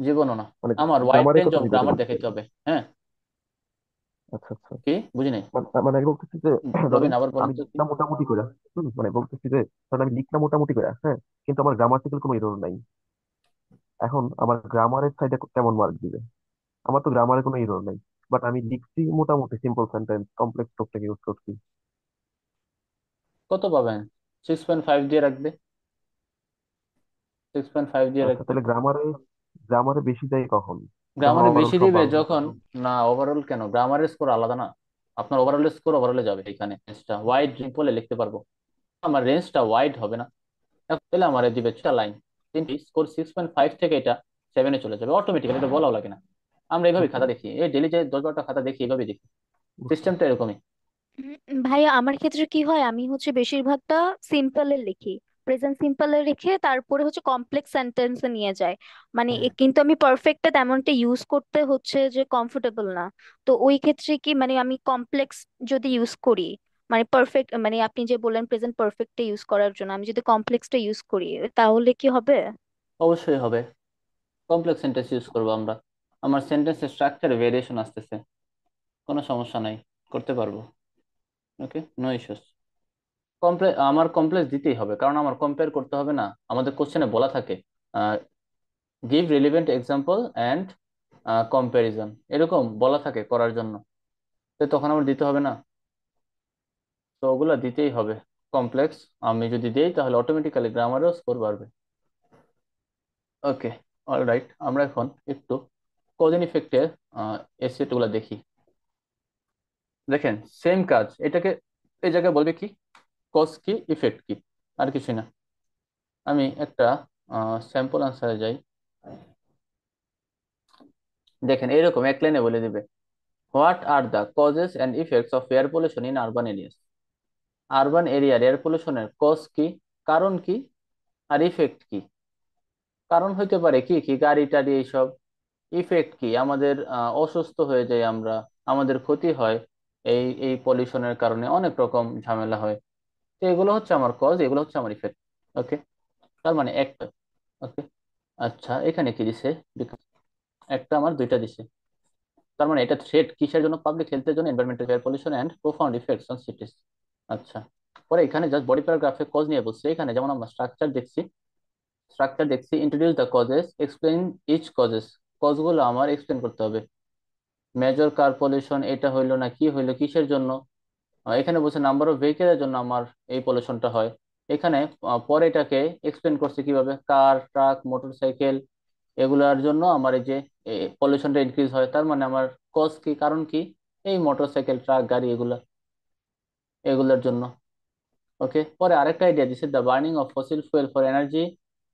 জীবনও না। মানে আমার ওয়াইড গ্রামারে রেঞ্জ কত অফ দিবে এটা গ্রামার বলতে দেখাইতে চাইছি। হবে। হ্যাঁ, আচ্ছা আচ্ছা, কি বুঝি নাই। মানে আমি বলতেছি যে ধরেন রবিন, আবার বলেন আমি তো কি। লিখলাম মোটামুটি করে, মানে বলতেছি যে ধরেন আমি লিখলাম মোটামুটি করে, হ্যাঁ, কিন্তু আমার গ্রামাটিক্যাল কোনো ইরোর নাই। এখন আমার গ্রামারের সাইডে কেমন মার্ক দিবে? আমার তো গ্রামারে কোনো ইরোর নাই, বাট আমি লিখছি মোটামুটি simple sentence, complex topic use করছি। কত পাবেন? 6.5 দিয়ে রাখবে, 6.5 দিয়ে আচ্ছা, রাখবে। তাহলে গ্রামারে গ্রামারে বেশি যায় কখন? যখন গ্রামারে ওভারঅল বেশি সব দিবে ভালো থাকে যখন, তখন? না ওভারঅল কেন, গ্রামারের স্কোর আলাদা না। আপনার ওভারঅল স্কোর ওভারঅলে যাবে, এখানে রেঞ্জটা ওয়াইড বলে লিখতে পারবো, আমার রেঞ্জটা ওয়াইড হবে না। তাহলে আমার দিবে 6 লাইন, 3টি স্কোর 6.5 থেকে এটা 7-এ চলে যাবে অটোমেটিক্যালি, এটা বলাও লাগে না। আমরা এইভাবে আচ্ছা, খাতা দেখি, এই ডেলি যে 10-12টা খাতা দেখি, এইভাবে দেখি, বুঝছি। সিস্টেমটা এরকমই। ভাইয়া আমার ক্ষেত্রে কি হয়, আমি হচ্ছে বেশিরভাগটা সিম্পলে লিখি, প্রেজেন্ট সিম্পলে রেখে তারপরে হচ্ছে কমপ্লেক্স সেন্টেন্সে নিয়ে যায়। মানে কিন্তু আমি পারফেক্টটা তেমনটা ইউজ করতে হচ্ছে যে কমফোর্টেবল না। তো ওই ক্ষেত্রে কি মানে আমি কমপ্লেক্স যদি ইউজ করি, মানে পারফেক্ট মানে আপনি যে বললেন প্রেজেন্ট পারফেক্টটা ইউজ করার জন্য, আমি যদি কমপ্লেক্সটা ইউজ করি তাহলে কি হবে? অবশ্যই হবে, কমপ্লেক্স সেন্টেন্স ইউজ করবো আমরা। আমার সেন্টেন্সের স্ট্রাকচারে ভেরিয়েশন আসতেছে, কোনো সমস্যা নাই, করতে পারবো। ওকে, নো ইস্যুস। আমার কমপ্লেক্স দিতেই হবে, কারণ আমার কম্পেয়ার করতে হবে না। আমাদের কোশ্চেনে বলা থাকে give relevant example and comparison, এরকম বলা থাকে করার জন্য। তো তখন আমার দিতে হবে না, তো ওগুলা দিতেই হবে কমপ্লেক্স। আমি যদি দেই তাহলে অটোমেটিক্যালি গ্রামারেও স্কোর বাড়বে। ওকে, অলরাইট, আমরা এখন একটু কজ এন্ড ইফেক্টের এসেট গুলা দেখি। দেখেন, সেম কাজ, এটাকে এই জায়গায় বলবে কি, কজ কি, ইফেক্ট কি, আর কিছু না। আমি একটা স্যাম্পল আনসারে যাই। দেখেন, এরকম এক লাইনে বলে দিবে, what are the causes and effects of air pollution in urban areas. Urban এরিয়ার এয়ার পলিউশনের কজ কি, কারণ কি, আর ইফেক্ট কি। কারণ হইতে পারে কি কি, গাড়ি টাড়ি এইসব। ইফেক্ট কি, আমাদের অসুস্থ হয়ে যাই আমরা, আমাদের ক্ষতি হয় এই এই পলিউশনের কারণে, অনেক রকম ঝামেলা হয়। তো এগুলো হচ্ছে আমার কজ, এগুলো হচ্ছে আমার ইফেক্ট। ওকে, তার মানে একটা। ওকে, আচ্ছা এখানে কি দিছে, একটা আমার দুইটা দিছে। তার মানে এটা থ্রেট কিসের জন্য, পাবলিক হেলথের জন্য, environmental air pollution and profound effects on cities. আচ্ছা, পরে এখানে জাস্ট বডি প্যারাগ্রাফে কজ নিয়ে বলছে। এখানে যেমন আমরা স্ট্রাকচার দেখছি, introduce the causes, explain each causes, কজগুলো আমার এক্সপ্লেন করতে হবে। মেজর কার পলিউশন, এটা হইলো না, কি হইলো, কিসের জন্য। এখানে বলছে নাম্বার অফ ভেহিকেলের জন্য আমার এই পলিউশনটা হয়। এখানে পরে এটাকে এক্সপ্লেন করছে কিভাবে, কার, ট্রাক, মোটরসাইকেল, এগুলার জন্য আমার এই যে পলিউশনটা ইনক্রিজ হয়। তার মানে আমার কজ কি, কারণ কি, এই মোটরসাইকেল, ট্রাক, গাড়ি, এগুলার জন্য। ওকে, পরে আরেকটা আইডিয়া দিছে, the burning of fossil fuel for energy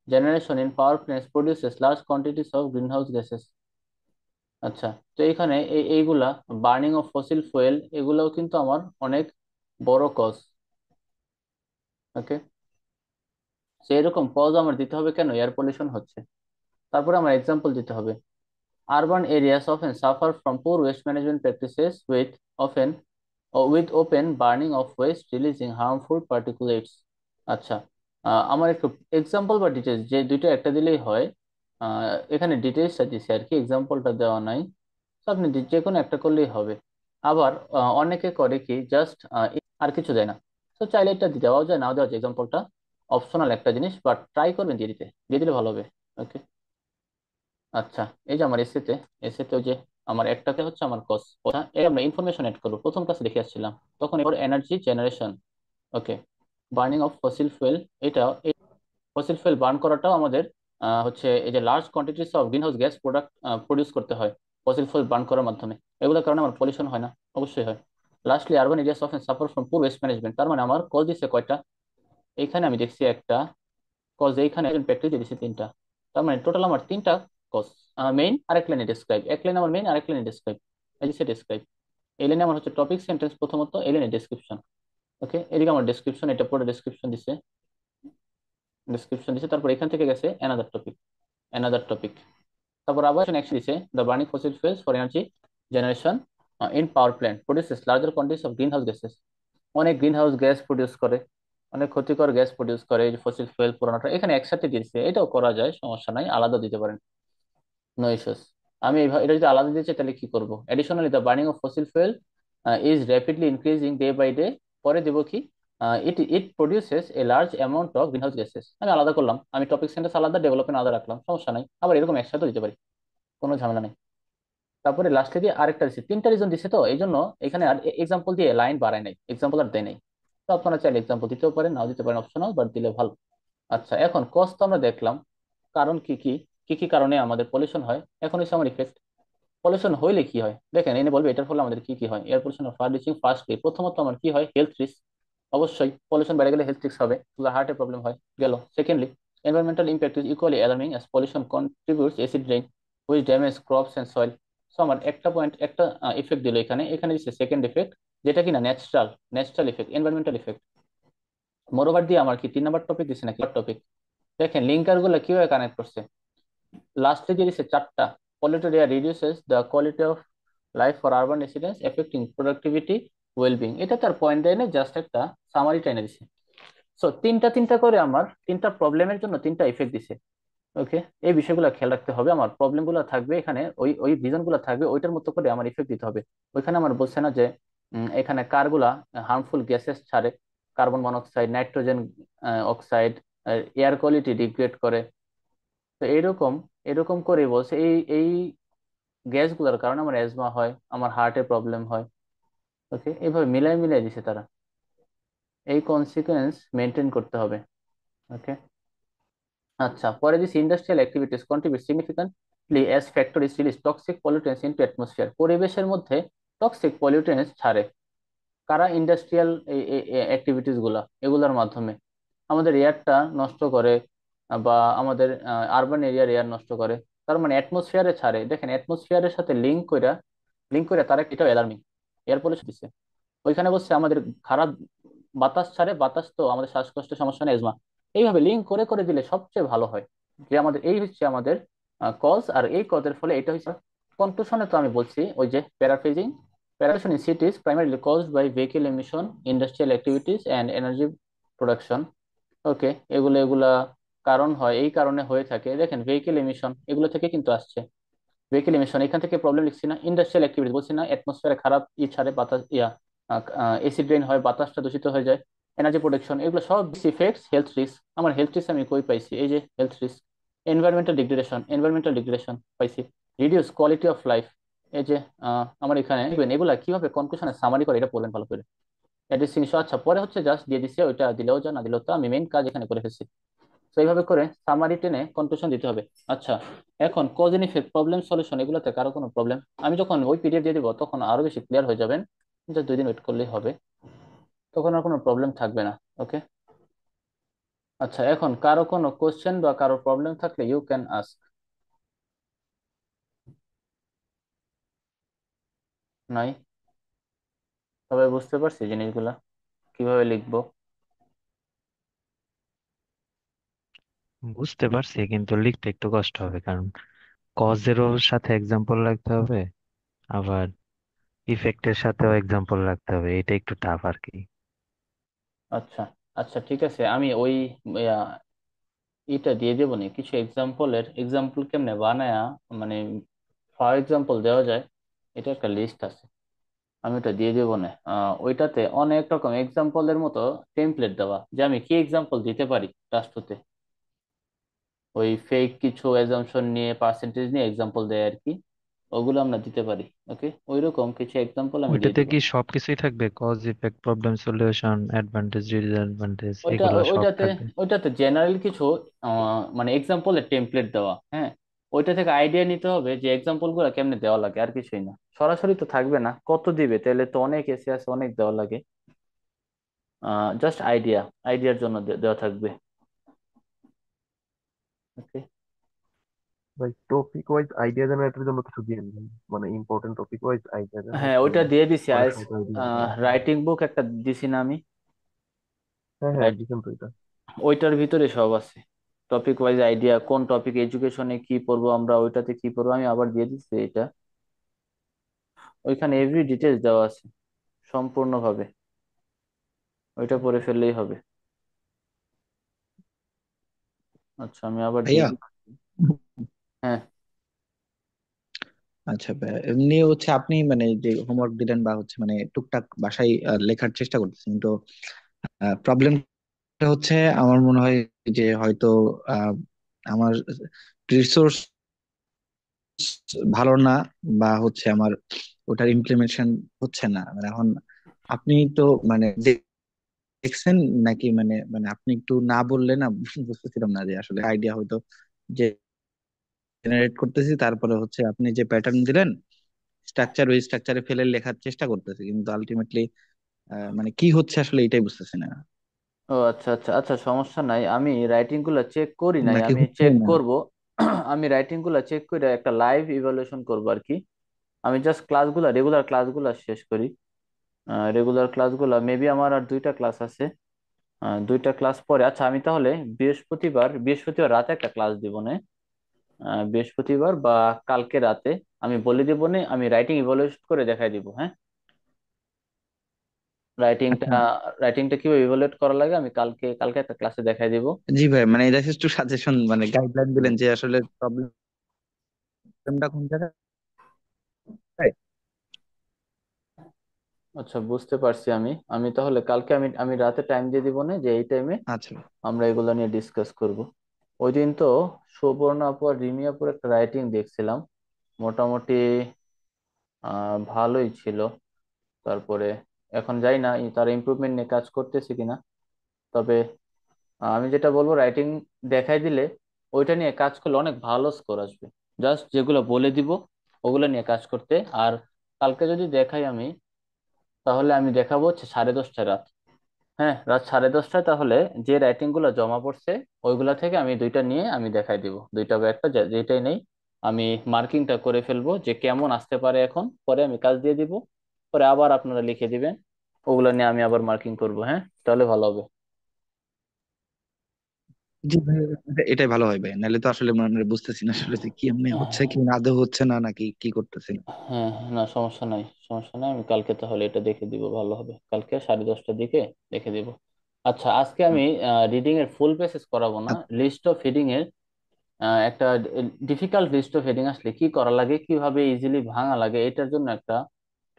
generation in power plants produces large quantities of greenhouse gases. আচ্ছা, তো এখানে এইগুলা বার্নিং অফ ফসিল ফুয়েল, এগুলাও কিন্তু আমার অনেক বড় কজ। ওকে, এরকম কজ আমার দিতে হবে কেন, এয়ার পলিউশন হচ্ছে। তারপরে আমার এক্সাম্পল দিতে হবে। Urban areas often suffer from poor waste management practices with open burning of waste releasing harmful particulates. আচ্ছা, আমার একটু এক্সাম্পল বা ডিটেলস, যে দুইটা একটা দিলেই হয়। এখানে ডিটেলসটা দিছে আর কি, এক্সাম্পলটা দেওয়া নাই। তো আপনি যে কোনো একটা করলেই হবে। আবার অনেকে করে কি, জাস্ট আর কিছু দেয় না। তো চাইলে এটা দেওয়াও যায়, নাও দেওয়া যায়, এক্সাম্পলটা অপশনাল একটা জিনিস, বাট ট্রাই করবেন দিয়ে দিতে, দিয়ে দিলে ভালো হবে। ওকে, আচ্ছা, এই যে আমার এসেতে ওই যে আমার একটাতে হচ্ছে আমার কস। আমরা ইনফরমেশন এড করবো, প্রথম ক্লাসে দেখে আসছিলাম। তখন এবার energy generation. Okay, burning of fossil fuel. এটা ফসিল ফুয়েল বার্ন করাটাও আমাদের হচ্ছে এই যে large quantities of green house gas product produce করতে হয় ফসিল ফুয়েল বার্ন করার মাধ্যমে। এগুলোর কারণে আমার পলিউশন হয় না? অবশ্যই হয়। Lastly urban areas of suffer from পুর ওয়েস্ট ম্যানেজমেন্ট। তার মানে আমার কল দিচ্ছে কয়টা? এইখানে আমি দেখছি একটা কজ, এইখানে প্র্যাকটিস দিয়েছি তিনটা। তার মানে টোটাল আমার তিনটা কজ। মেইন, আরেক লাইনে ডিসক্রাইব, এক লাইন আমার মেইন, আরেক লাইনে ডিসক্রাইব। এই যে ডিসক্রাইব, এই লাইনে আমার হচ্ছে টপিক সেন্টেন্স প্রথমত, এই লাইনে ডেসক্রিপশন। ওকে, এদিকে আমার ডেসক্রিপশন, এটা পুরো ডেসক্রিপশন দিছে, তারপর এখান থেকে গেছে অ্যানাদার টপিক। তারপর আবার অ্যাকশন দিছে, the burning fossil fuels for energy generation in power plant produces larger quantities of greenhouse gases. অনেক গ্রিন হাউস গ্যাস প্রডিউস করে, অনেক ক্ষতিকর গ্যাস প্রডিউস করে এই ফসিল ফুয়েল পুরানোটা। এখানে একসাথে দিয়েছে, এটাও করা যায়, সমস্যা নাই, আলাদা দিতে পারেন, নো ইস্যুস। আমি এটা যদি আলাদা দিতে চাই তাহলে কি করবো? Additionally the burning of fossil fuel is rapidly increasing day by day. পরে দেবো কি, it produces a large amount of greenhouse gases. আমি আলাদা করলাম, আমি টপিক সেন্টেন্স আলাদা, ডেভেলপমেন্ট আলাদা রাখলাম, সমস্যা নাই। আবার এরকম একসাথে দিতে পারি, কোনো ঝামেলা নেই। তারপরে লাস্টে দিয়ে আরেকটা দিচ্ছে, তিনটা রিজন দিচ্ছে, তো এই জন্য এখানে আর এক্সাম্পল দিয়ে লাইন বাড়ায় নাই, এক্সাম্পল আর দেয় নাই। তো আপনারা চাইলে এক্সাম্পল দিতেও পারেন, নাও দিতে পারেন, অপশনাল, বাট দিলে ভালো। আচ্ছা, এখন কজ তো আমরা দেখলাম, কারণ কি কি, কি কি কারণে আমাদের পলিউশন হয়। এখন হচ্ছে আমার ইফেক্ট। পলিউশন হইলে কি হয় দেখেন, এনে বলবে এটার ফলে আমাদের কি কি হয়। Air pollution fur reaching firstly, প্রথমত আমার কি হয়, হেলথ রিস্ক। অবশ্যই পলিউশন বেড়ে গেলে হেলথ রিস্ক হবে, হার্টের প্রবলেম হয় গেল। Secondly, environmental impact is equally alarming as pollution contributes acid rain which damage crops and soil. So আমার একটা পয়েন্ট, একটা ইফেক্ট দিল এখানে, এখানে দিচ্ছে সেকেন্ড ইফেক্ট, যেটা কিনা natural effect, environmental effect. Moreover দিয়ে আমার কি 3 নাম্বার টপিক দিচ্ছে নাকি টপিক? দেখেন লিঙ্কার গুলো কিভাবে কানেক্ট করছে। লাস্টে দিয়ে দিচ্ছে চারটা, polluted air reduces the quality of life for urban residents affecting productivity wellbeing. এটা তার পয়েন্ট দেয় না, জাস্ট একটা সামারি টাইনে দিছে। সো তিনটা তিনটা করে আমার তিনটা প্রবলেমের জন্য তিনটা ইফেক্ট দিছে। ওকে, এই বিষয়গুলো খেয়াল রাখতে হবে। আমার প্রবলেম গুলো থাকবে এখানে, ওই ওই রিজন গুলো থাকবে, ওইটার মতো করে আমার ইফেক্ট দিতে হবে। ওইখানে আমার বলছে না যে এখানে কারগুলা হার্মফুল গ্যাসেস ছাড়ে, carbon monoxide, nitrogen oxide, air quality degrade করে। তো এইরকম এরকম করে বলছে, এই এই গ্যাসগুলোর কারণে আমার অ্যাজমা হয়, আমার হার্টে প্রবলেম হয়। ওকে, এইভাবে মিলাই মিলাই দিছে তারা, এই কনসিকুয়েন্স মেনটেন করতে হবে। ওকে, আচ্ছা, পরে this industrial activities contribute significantly as factories release toxic pollutants into atmosphere. পরিবেশের মধ্যে টক্সিক পলিউটেন্টস ছাড়ে কারা? ইন্ডাস্ট্রিয়াল অ্যাক্টিভিটিস গুলা, এগুলোর মাধ্যমে আমাদের এয়ারটা নষ্ট করে, বা আমাদের আরবান এরিয়ার এয়ার নষ্ট করে। তার মানে অ্যাটমসফিয়ারে ছাড়ে। দেখেন অ্যাটমসফিয়ারের সাথে লিঙ্ক করে তারা এটাও অ্যালার্মিং, এয়ার পলিউশন দিচ্ছে। ওইখানে বলছে আমাদের খারাপ বাতাস ছাড়ে, বাতাস তো আমাদের শ্বাসকষ্টের সমস্যা নেই, এজমা। এইভাবে লিঙ্ক করে করে দিলে সবচেয়ে ভালো হয়, যে আমাদের এই হচ্ছে আমাদের কজ, আর এই কজের ফলে এটা হচ্ছে কনক্লুশনে। তো আমি বলছি ওই যে paraphrasing, pollution in cities primarily caused by vehicle emission, industrial activities and energy production. ওকে, এগুলা কারণ হয়, এই কারণে হয়ে থাকে। দেখেন ভেহিকেল এমিশন এগুলো থেকে কিন্তু আসছে, ভেহিকেল এমিশন এখান থেকে প্রবলেম লিখছি না। ইন্ডাস্ট্রিয়াল অ্যাক্টিভিটি বলছি না, অ্যাটমসফিয়ারে খারাপ ছাড়ে, বাতাস এসিড রেইন হয়, বাতাসটা দূষিত হয়ে যায়। এনার্জি প্রোডাকশন, এগুলো সব ইফেক্টস হেলথ রিস্ক। আমার হেলথ রিস্ক আমি কই পাইছি? এই যে হেলথ রিস্ক। এনভায়রনমেন্টাল ডিগ্রেডেশন পাইছি। রিডিউস কোয়ালিটি অফ লাইফ, এই যে আমার এখানে এগুলা কিভাবে কনক্লুশনে সামারি করে এটা বললেন ভালো করে। অ্যাডিসিং, আচ্ছা পরে হচ্ছে জাস্ট দিয়ে দিছে, ওইটা দিলেও যা না দিলেও তা, আমি মেইন কাজ এখানে করে ফেলছি। তো এইভাবে করে সামারি টেনে কনক্লুশন দিতে হবে। আচ্ছা, এখন cause and effect, problem solution, এগুলোতে কারো কোনো প্রবলেম, আমি যখন ওই পিডিএফ দিয়ে দিব তখন আরো বেশি ক্লিয়ার হয়ে যাবেন। জাস্ট 2 দিন ওয়েট করলেই হবে, তখন আর কোনো প্রবলেম থাকবে না। ওকে, আচ্ছা, এখন কারো কোনো কোশ্চেন বা কারো প্রবলেম থাকলে ইউ ক্যান আস্ক। নাই? সবাই বুঝতে পারছি জিনিসগুলা কিভাবে লিখবো? বুঝতে পারছি, কিন্তু লিখতে একটু কষ্ট হবে, কারণ কজেরও সাথে এক্সাম্পল রাখতে হবে, আবার ইফেক্টের সাথেও এক্সাম্পল রাখতে হবে, এটা একটু টাফ আর কি। আচ্ছা, আচ্ছা, ঠিক আছে, আমি ওই আহ, এটা দিয়ে দেবো নি কিছু এক্সাম্পল কেমনে বানায়া, মানে ফর এক্সাম্পল দেওয়া যায়, এটা একটা লিস্ট আছে, আমি ওটা দিয়ে দেবো না। ওইটাতে অনেক রকম এক্সাম্পলের মতো টেমপ্লেট দেওয়া, যে আমি কি এক্সাম্পল দিতে পারি রাষ্ট্রতে, ওই ফেক কিছু অ্যাজাম্পশন নিয়ে, পার্সেন্টেজ নিয়ে এক্সাম্পল দেয় আর কি। ওগুলো আমরা দিতে পারি। ওকে, ওইরকম কিছু এক্সাম্পল আমি দিয়ে ওইটাতে দিব। কি সবকিছুই থাকবে? Cause, effect, problem, solution, advantage, disadvantage, ওইটা এগুলো সব ওইটাতে থাকবে? ওইটাতে জেনারেল কিছু মানে এক্সাম্পলের টেমপ্লেট দেওয়া, হ্যাঁ। ওইটা থেকে আইডিয়া নিতে হবে যে এক্সাম্পল গুলো কেমনে দেওয়া লাগে, আর কিছুই না। সরাসরি তো থাকবে না, কত দিবে, তাহলে তো অনেক এসে আছে, অনেক দেওয়া লাগে। জাস্ট আইডিয়ার জন্য দেওয়া থাকবে। ওকে। ভাই টপিক ওয়াইজ আইডিয়া জেনারেটরের জন্য কিছু দিয়ে দিন, মানে ইম্পর্টেন্ট টপিক ওয়াইজ আইডিয়া হ্যাঁ, জেনারেট ওইটা করবো, দিয়ে দিছি পরে আইস। সবাইকে আইডিয়া দিবো। রাইটিং বুক একটা দিছি না আমি? হ্যাঁ হ্যাঁ, রাইট, দিছেন তো এটা। ওইটার ভিতরে সব আছে। টপিক ওয়াইজ আইডিয়া, কোন টপিক এডুকেশনে কি পড়বো আমরা, ওইটাতে কি পড়বো, আমি আবার দিয়ে দিচ্ছি এটা। ওইখানে এভরি ডিটেলস দেওয়া আছে সম্পূর্ণভাবে। ওইটা পড়ে ফেললেই হবে। আচ্ছা, আমি আবার দিয়ে ভাইয়া, দিচ্ছি। হ্যাঁ। আচ্ছা ভাইয়া, এমনি হচ্ছে আপনি মানে যে হোমওয়ার্ক দিলেন বা হচ্ছে মানে টুকটাক বাসায় লেখার চেষ্টা করতেছেন, তো প্রবলেমটা হচ্ছে আমার মনে হয় যে হয়তো আহ, আমার রিসোর্স ভালো না, বা হচ্ছে আমার ওটার ইমপ্লিমেন্টেশন হচ্ছে না। মানে এখন আপনি তো মানে দেখছেন নাকি, মানে মানে আপনি একটু না বললে না বুঝতেছিলাম না যে আসলে আইডিয়া হয়তো যে জেনারেট করতেছি, তারপরে হচ্ছে আপনি যে প্যাটার্ন দিলেন স্ট্রাকচার, ওই স্ট্রাকচারে ফেলে লেখার চেষ্টা করতেছি, কিন্তু আলটিমেটলি মানে কি হচ্ছে আসলে এটাই বুঝতেছি না। ও আচ্ছা আচ্ছা আচ্ছা, সমস্যা নাই, আমি রাইটিং গুলা চেক করি নাই, নাকি আমি হচ্ছে চেক না? করব। আমি রাইটিং গুলা চেক করে একটা লাইভ ইভালুয়েশন করব আর কি। আমি জাস্ট ক্লাসগুলা, রেগুলার ক্লাসগুলা শেষ করি। রেগুলার ক্লাসগুলা মেবি আমার আর দুইটা ক্লাস আছে। দুইটা ক্লাস পরে, আচ্ছা আমি তাহলে বৃহস্পতিবার রাতে একটা ক্লাস দিব না? বৃহস্পতিবার বা কালকে রাতে আমি বলে দিব না, আমি রাইটিং ইভালুয়েট করে দেখাই দিব, হ্যাঁ। রাইটিংটা আচ্ছা, রাইটিংটা কিভাবে ইভালুয়েট করা লাগে আমি কালকে কালকে একটা ক্লাসে দেখাই দিব। জি ভাই, মানে এটা একটু সাজেশন মানে গাইডলাইন দিলেন যে আসলে প্রবলেমটা কোন জায়গায়। আচ্ছা, বুঝতে পারছি। আমি আমি তাহলে কালকে আমি আমি রাতে টাইম দিয়ে দিব না, যে এই টাইমে আচ্ছা ভাই। আমরা এগুলো নিয়ে ডিসকাস করব। ওই দিন তো সুবর্ণা আপু আর রিমি আপুর একটা রাইটিং দেখছিলাম, মোটামুটি ভালোই ছিল। তারপরে এখন যাই না তারা ইমপ্রুভমেন্ট নিয়ে কাজ করতেছে কিনা। তবে আমি যেটা বলবো, রাইটিং দেখাই দিলে ওইটা নিয়ে কাজ করলে অনেক ভালো স্কোর আসবে। জাস্ট যেগুলো বলে দিব ওগুলো নিয়ে কাজ করতে। আর কালকে যদি দেখাই আমি, তাহলে আমি দেখাবো হচ্ছে 10:30 রাত। হ্যাঁ, রাত 10:30টায়। তাহলে যে রাইটিং গুলো জমা পড়ছে ওইগুলা থেকে আমি দুইটা নিয়ে আমি দেখাই দিব, দুইটা বা একটা যেটাই নেই। আমি মার্কিংটা করে ফেলবো যে কেমন আসতে পারে এখন, পরে আমি কাজ দিয়ে দিব। পরে আবার আপনারা লিখে দিবেন, ওগুলা নিয়ে আমি আবার মার্কিং করব। হ্যাঁ, তাহলে ভালো হবে। জি ভাই, এটাই ভালো হয় ভাই, নাহলে তো আসলে মানে বুঝতেছি না আসলে যে কি এমনি হচ্ছে, কি মানে আদৌ হচ্ছে না নাকি কি করতেছি। হ্যাঁ, না সমস্যা নাই, সমস্যা নাই। আমি কালকে তাহলে এটা দেখে দিব, ভালো হবে। কালকে 10:30টার দিকে দেখে দিব। আচ্ছা, আজকে আমি রিডিং এর ফুল পেসেস করাবো না, আচ্ছা, লিস্ট অফ হেডিং এর একটা ডিফিকাল্ট লিস্ট অফ হেডিং আসলে কি করা লাগে, কিভাবে ইজিলি ভাঙা লাগে, এটার জন্য একটা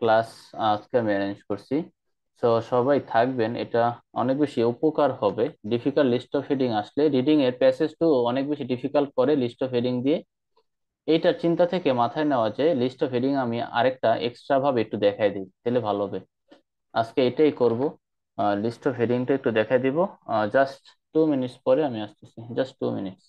ক্লাস আজকে আমি অ্যারেঞ্জ করছি। তো সবাই থাকবেন, এটা অনেক বেশি উপকার হবে। ডিফিকাল্ট লিস্ট অফ হেডিং আসলে রিডিং এর প্যাসেজ টু অনেক বেশি ডিফিকাল্ট করে লিস্ট অফ হেডিং দিয়ে। এইটার চিন্তা থেকে মাথায় নেওয়া যে লিস্ট অফ হেডিং আমি আরেকটা এক্সট্রা ভাবে একটু দেখাই দিই, তাহলে ভালো হবে। আজকে এটাই করব, লিস্ট অফ হেডিংটা একটু দেখাই দিব। জাস্ট 2 মিনিটস পরে আমি আসতেছি, জাস্ট 2 মিনিটস।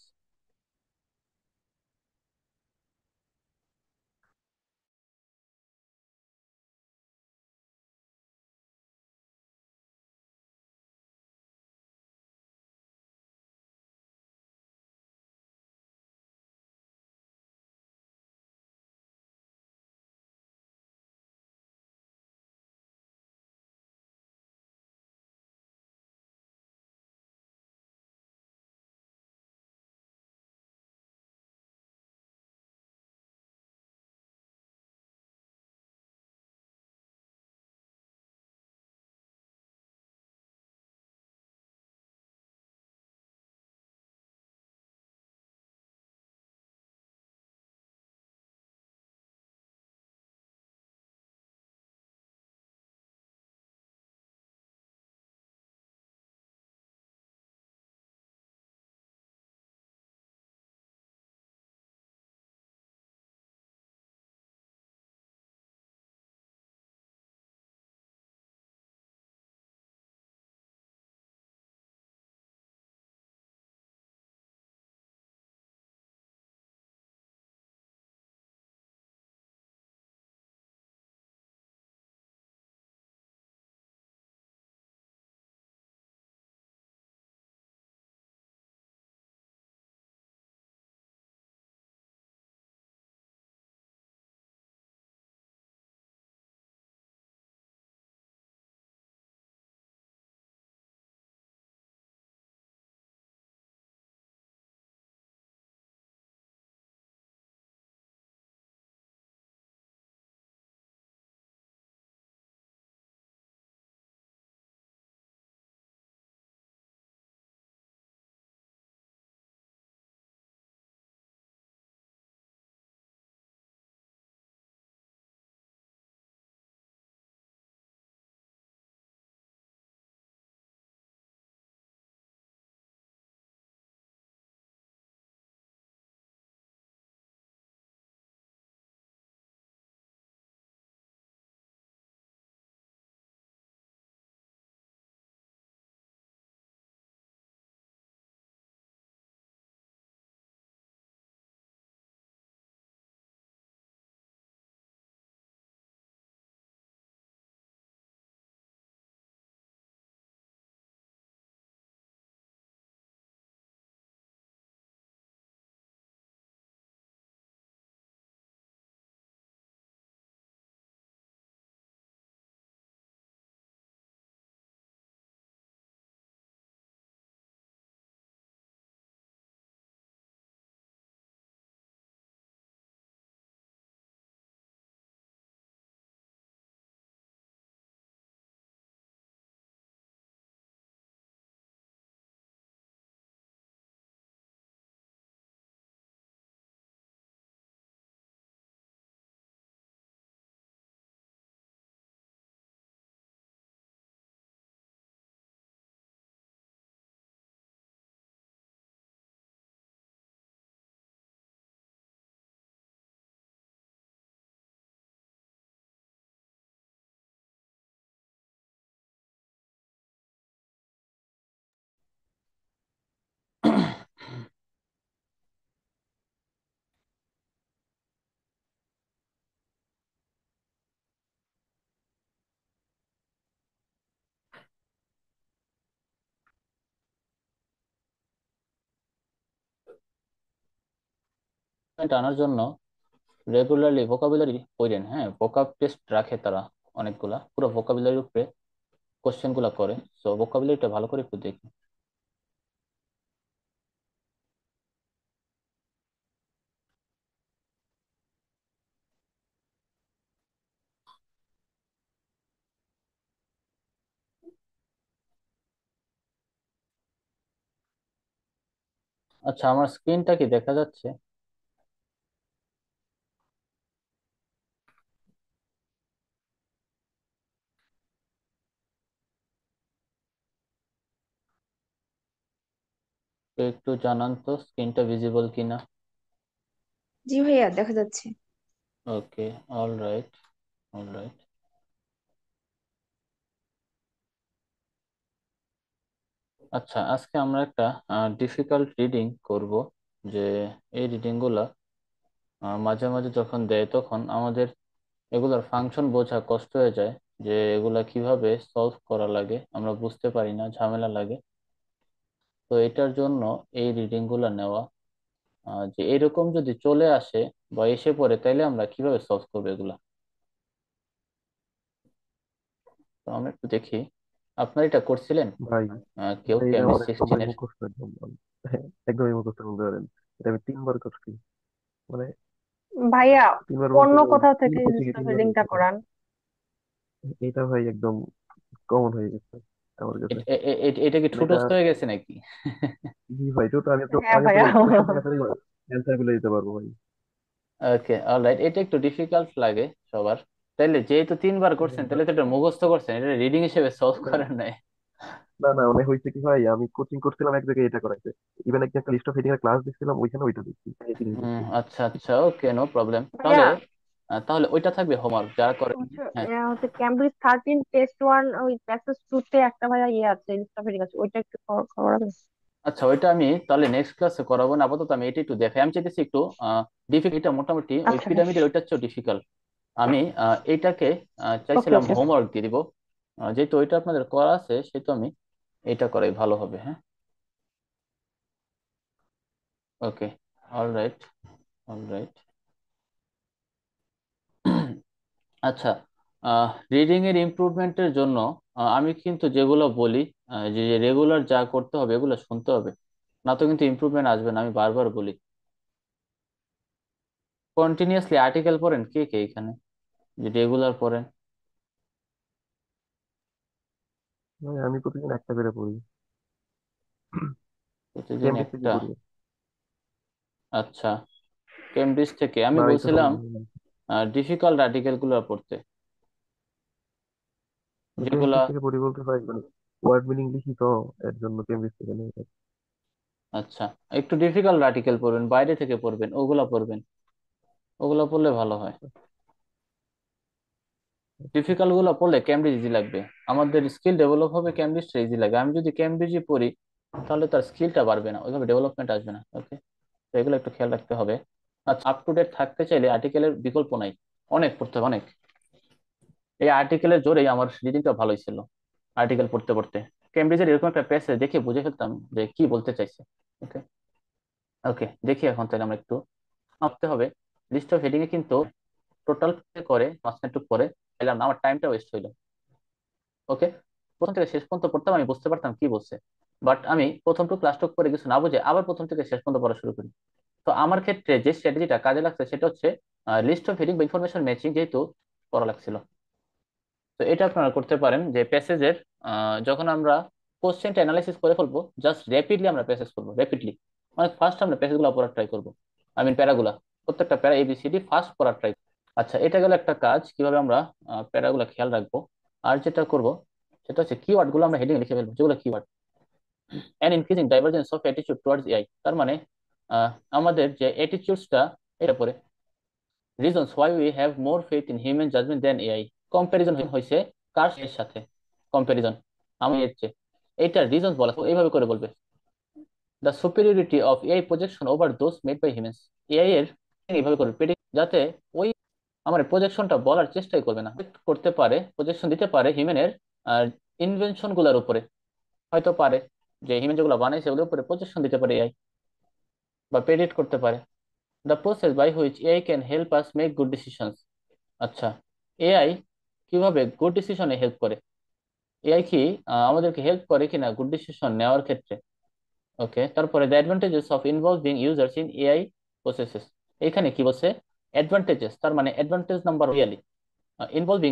আনার জন্য রেগুলারলি ভোকাবুলারি পড়েন। হ্যাঁ, ভোকাব টেস্ট রাখে তারা অনেকগুলা, পুরো ভোকাবুলারির উপরে কোশ্চেন গুলা করে। তো ভোকাবুলারিটা ভালো করে একটু দেখি। আচ্ছা, আমার স্ক্রিনটা কি দেখা যাচ্ছে? তো একটু জানান তো স্ক্রিনটা ভিজিবল কিনা। জি ভাইয়া, দেখা যাচ্ছে। ওকে, অল রাইট, অল রাইট। আচ্ছা, আজকে আমরা একটা ডিফিকাল্ট রিডিং করব। যে এই রিডিং গুলা মাঝে মাঝে যখন দেয় তখন আমাদের এগুলার ফাংশন বোঝা কষ্ট হয়ে যায়। যে এগুলা কিভাবে সলভ করা লাগে আমরা বুঝতে পারি না, ঝামেলা লাগে। তো এটার জন্য এই রিডিং গুলা নেওয়া, যে এরকম যদি চলে আসে বা এসে পড়ে তাইলে আমরা কিভাবে সলভ করবো এগুলা। তো আমরা একটু দেখি, আপনারা এটা করছিলেন ভাই কেউ ভাই এটা কেমিস্ট্রি আমার একদম ভাই 16-এর? মুখস্থ একদম একদমই মুখস্থ বলতে পারেন। এটা আমি 3বার করছি, মানে ভাইয়া, 3বার বলতে অন্য কোথাও থেকে তিন থেকে ইনস্টা 3বার ফিডিংটা হয়েছে ভাই। করান। এটা ভাই একদম কমন হয়ে গেছে আমার কাছে এটা কি এটা। ঠুটস্থ হয়ে গেছে নাকি? জি ভাই, তো আমি তো হ্যাঁ আমি তো ভাইয়া। কোশ্চেন অ্যান্সার গুলো দিতে পারবো ভাই। ওকে, অলরাইট, এটা একটু ডিফিকাল্ট লাগে সবার। তাইলে যেহেতু 3বার করছেন তাহলে তো এটা মুখস্থ করছেন, এটা রিডিং হিসেবে সলভ না করেন নাই। না না, মানে হয়েছে কি ভাই, আমি কোচিং করছিলাম এক জায়গায় এটা করাইছে, ইভেন একটা লিস্ট অফ হেডিং এর ক্লাস দিচ্ছিলাম, ওইখানে ওইটা দিচ্ছি, এই জিনিস দিচ্ছি। আচ্ছা আচ্ছা, ওকে, নো প্রবলেম। তাহলে ভাইয়া, তাহলে ওইটা থাকবে হোমওয়ার্ক যারা করেন। হচ্ছে হ্যাঁ, হচ্ছে ক্যামব্রিজ 13 টেস্ট 1 ওই প্যাসেজ 2 তে একটা ভাইয়া ইয়ে আছে, ইনস্টা ফিডিং আছে, ওইটা একটু করাবেন। আচ্ছা, ওইটা আমি তাহলে নেক্সট ক্লাসে করাবো না, আপাতত আমি এটা একটু দেখাই। আমি চাইতেছি একটু ডিফিকাল্ট, এটা মোটামুটি ওই আচ্ছা ভাই। পিরামিডের ওইটার চেয়েও ডিফিকাল্ট। আমি এইটাকে ওকে চাইছিলাম ওকে। হোমওয়ার্ক দিয়ে দিব। যেহেতু ওইটা আপনাদের করা আছে সেহেতু আমি এটা করাই ভালো হবে। হ্যাঁ, ওকে, অলরাইট, অলরাইট। আচ্ছা, রিডিং এর ইমপ্রুভমেন্টের জন্য আমি কিন্তু যেগুলো বলি, যে রেগুলার যা করতে হবে এগুলো শুনতে হবে, না তো কিন্তু ইমপ্রুভমেন্ট আসবে না। আমি বারবার বলি, কন্টিনিউয়াসলি আর্টিকেল পড়েন কে কে এখানে, যে রেগুলার পড়েন? মানে আমি প্রতিদিন একটা করে পড়ি, প্রতিদিন কেমব্রিজ থেকে একটা? পড়ি। আচ্ছা, কেমব্রিজ থেকে আমি বাড়াইতে হবে বলছিলাম না। ডিফিকাল্ট আর্টিকেল গুলো পড়তে, যেগুলা। কেমব্রিজ থেকে পড়ি বলতে ভাই, মানে ওয়ার্ড মিনিং লিখি তো, এর জন্য কেমব্রিজ থেকে নিয়ে যাই। আচ্ছা, একটু ডিফিকাল্ট আর্টিকেল পড়বেন, বাইরে থেকে পড়বেন, ওগুলা পড়বেন, ওগুলা পড়লে ভালো হয়। ডিফিকাল্ট গুলো পড়লে ক্যামব্রিজ ইজি লাগবে, আমাদের স্কিল ডেভেলপ হবে, ক্যামব্রিজটা ইজি লাগে। আমি যদি ক্যামব্রিজই পড়ি তাহলে তার স্কিলটা বাড়বে না, ওইভাবে ডেভেলপমেন্ট আসবে না। ওকে, তো এগুলো একটু খেয়াল রাখতে হবে। আচ্ছা, আপ টু ডেট থাকতে চাইলে আর্টিকেলের বিকল্প নাই, অনেক পড়তে হবে, অনেক। এই আর্টিকেলের জোরেই আমার রিডিংটা ভালোই ছিল, আর্টিকেল পড়তে পড়তে। ক্যামব্রিজের এরকম একটা প্যাসেজ দেখে বুঝে ফেলতাম যে কি বলতে চাইছে। ওকে, ওকে, দেখি এখন তাহলে আমরা একটু ভাবতে হবে। লিস্ট অফ হেডিং এ কিন্তু টোটাল করে মাঝখানে একটু পরে এলাম না, আমার টাইমটা ওয়েস্ট হইলো। ওকে, প্রথম থেকে শেষ পর্যন্ত পড়তাম, আমি বুঝতে পারতাম কি বলছে। বাট আমি প্রথম টু ক্লাস টুক করে কিছু না বুঝে আবার প্রথম থেকে শেষ পর্যন্ত পড়া শুরু করি। তো আমার ক্ষেত্রে যে স্ট্র্যাটেজিটা কাজে লাগছে সেটা হচ্ছে লিস্ট অফ হেডিং বা ইনফরমেশন ম্যাচিং, যেহেতু পড়া লাগছিল। তো এটা আপনারা করতে পারেন যে প্যাসেজের যখন আমরা কোশ্চেনটা অ্যানালাইসিস করে ফেলবো, জাস্ট র্যাপিডলি আমরা প্যাসেজ করবো, র্যাপিডলি। মানে ফার্স্ট আমরা প্যাসেজগুলো পড়ার ট্রাই করবো, আই মিন প্যারাগুলা, প্রত্যেকটা প্যারা এবিসিডি ফার্স্ট পড়ার ট্রাই। আচ্ছা, এটা গেল একটা কাজ, কিভাবে আমরা প্যারাগুলা খেয়াল রাখবো। আর যেটা করব সেটা হচ্ছে কিওয়ার্ড গুলো আমরা হেডিং লিখে ফেলবো, যেগুলো keyword. An increasing divergence of attitude towards AI, তার মানে আমাদের যে অ্যাটিটিউডসটা, এটা পরে reasons why we have more faith in human judgment than AI. Comparison হয়েছে কার এর সাথে, কম্প্যারিজন আমি এর চেয়ে, এইটার রিজনস বলা এইভাবে করে বলবে। The superiority of AI projection over those made by humans, AI এর এইভাবে করে প্রেডিক্ট, যাতে ওই আমার প্রজেকশনটা বলার চেষ্টাই করবে না, করতে পারে, প্রজেকশন দিতে পারে হিউম্যানের ইনভেনশন গুলার উপরে। হয়তো পারে যে হিউম্যান যেগুলো বানাইছে ওগুলোর উপরে প্রজেকশন দিতে পারে এআই, বা প্রেডিক্ট করতে পারে। The process by which AI can help us make good decisions. আচ্ছা, এআই কিভাবে গুড ডিসিশনে হেল্প করে? এআই কি আমাদেরকে হেল্প করে কিনা গুড ডিসিশন নেওয়ার ক্ষেত্রে? ওকে, তারপরে the advantages of involving users in AI processes. এখানে কি বলছে? অ্যাডভান্টেজেস, তার মানে অ্যাডভান্টেজ নাম্বার রিয়ালি ইনভলভিং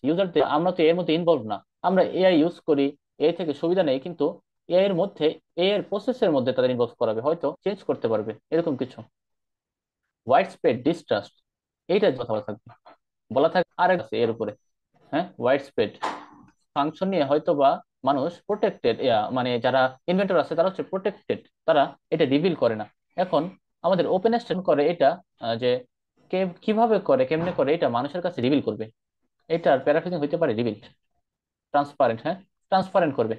ইউজারদের, আমরা তো এর মধ্যে ইনভলভ না। আমরা এআই ইউজ করি, এআই থেকে সুবিধা নেই, কিন্তু এআই এর মধ্যে, এআই এর প্রসেসের মধ্যে তাদের ইনভলভ করাবে, হয়তো চেঞ্জ করতে পারবে, এরকম কিছু। ওয়াইড স্প্রেড ডিস্ট্রাস্ট, এইটা কথা বলা থাকবে, বলা থাকবে আর আছে এর উপরে। হ্যাঁ, ওয়াইড স্প্রেড ফাংশন নিয়ে হয়তো বা মানুষ প্রোটেক্টেড, মানে যারা ইনভেন্টর আছে তারা হচ্ছে প্রোটেক্টেড, তারা এটা রিভিল করে না। এখন আমাদের ওপেন স্ট্যান্ড করে এটা, যে কে কিভাবে করে, কেমনে করে, এটা মানুষের কাছে রিভিল করবে। এটার প্যারাফ্রেজিং হইতে পারে রিভিল। ট্রান্সপারেন্ট, হ্যাঁ, ট্রান্সপারেন্ট করবে।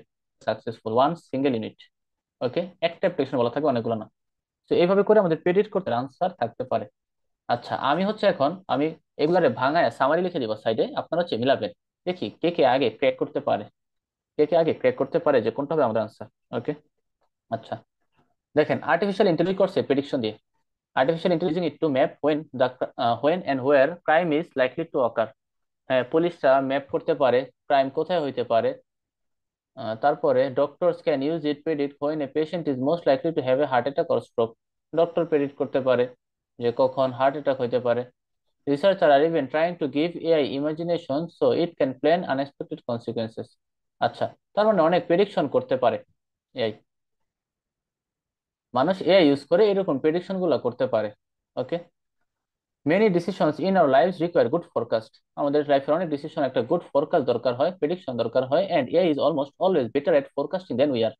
Successful one single unit. Okay, একটা অ্যাপ্লিকেশন বলা থাকবে, অনেকগুলো না। তো এইভাবে করে আমাদের প্রেডিক্ট করতে আনসার থাকতে পারে। আচ্ছা, আমি হচ্ছে এখন আমি এগুলারে ভাঙায় সামারি লিখে দিব সাইডে, আপনারা হচ্ছে মিলাবেন। দেখি কে কে আগে ক্র্যাক করতে পারে, কে কে আগে ক্র্যাক করতে পারে যে কোনটা হবে আমাদের আনসার। ওকে, আচ্ছা, দেখেন আর্টিফিশিয়াল ইন্টেলিজেন্স করছে প্রেডিকশন দিয়ে। Artificial intelligence it to map when and where crime is likely to occur. হ্যাঁ, পুলিশরা ম্যাপ করতে পারে ক্রাইম কোথায় হইতে পারে। তারপরে doctors can use it predict when a patient is most likely to have a heart attack or stroke. Doctor predict করতে পারে যে কখন হার্ট অ্যাটাক হইতে পারে। Researchers are even trying to give AI imagination so it can plan unexpected consequences. আচ্ছা, তার মানে অনেক প্রেডিকশন করতে পারে এআই। মানুষ এআই ইউজ করে এরকম প্রেডিকশন গুলো করতে পারে। Okay, many decisions in our lives require good forecast. আমাদের লাইফের অনেক ডিসিশন একটা গুড ফোরকাস্ট দরকার হয়, প্রেডিকশন দরকার হয়, and AI is almost always better at forecasting than we are.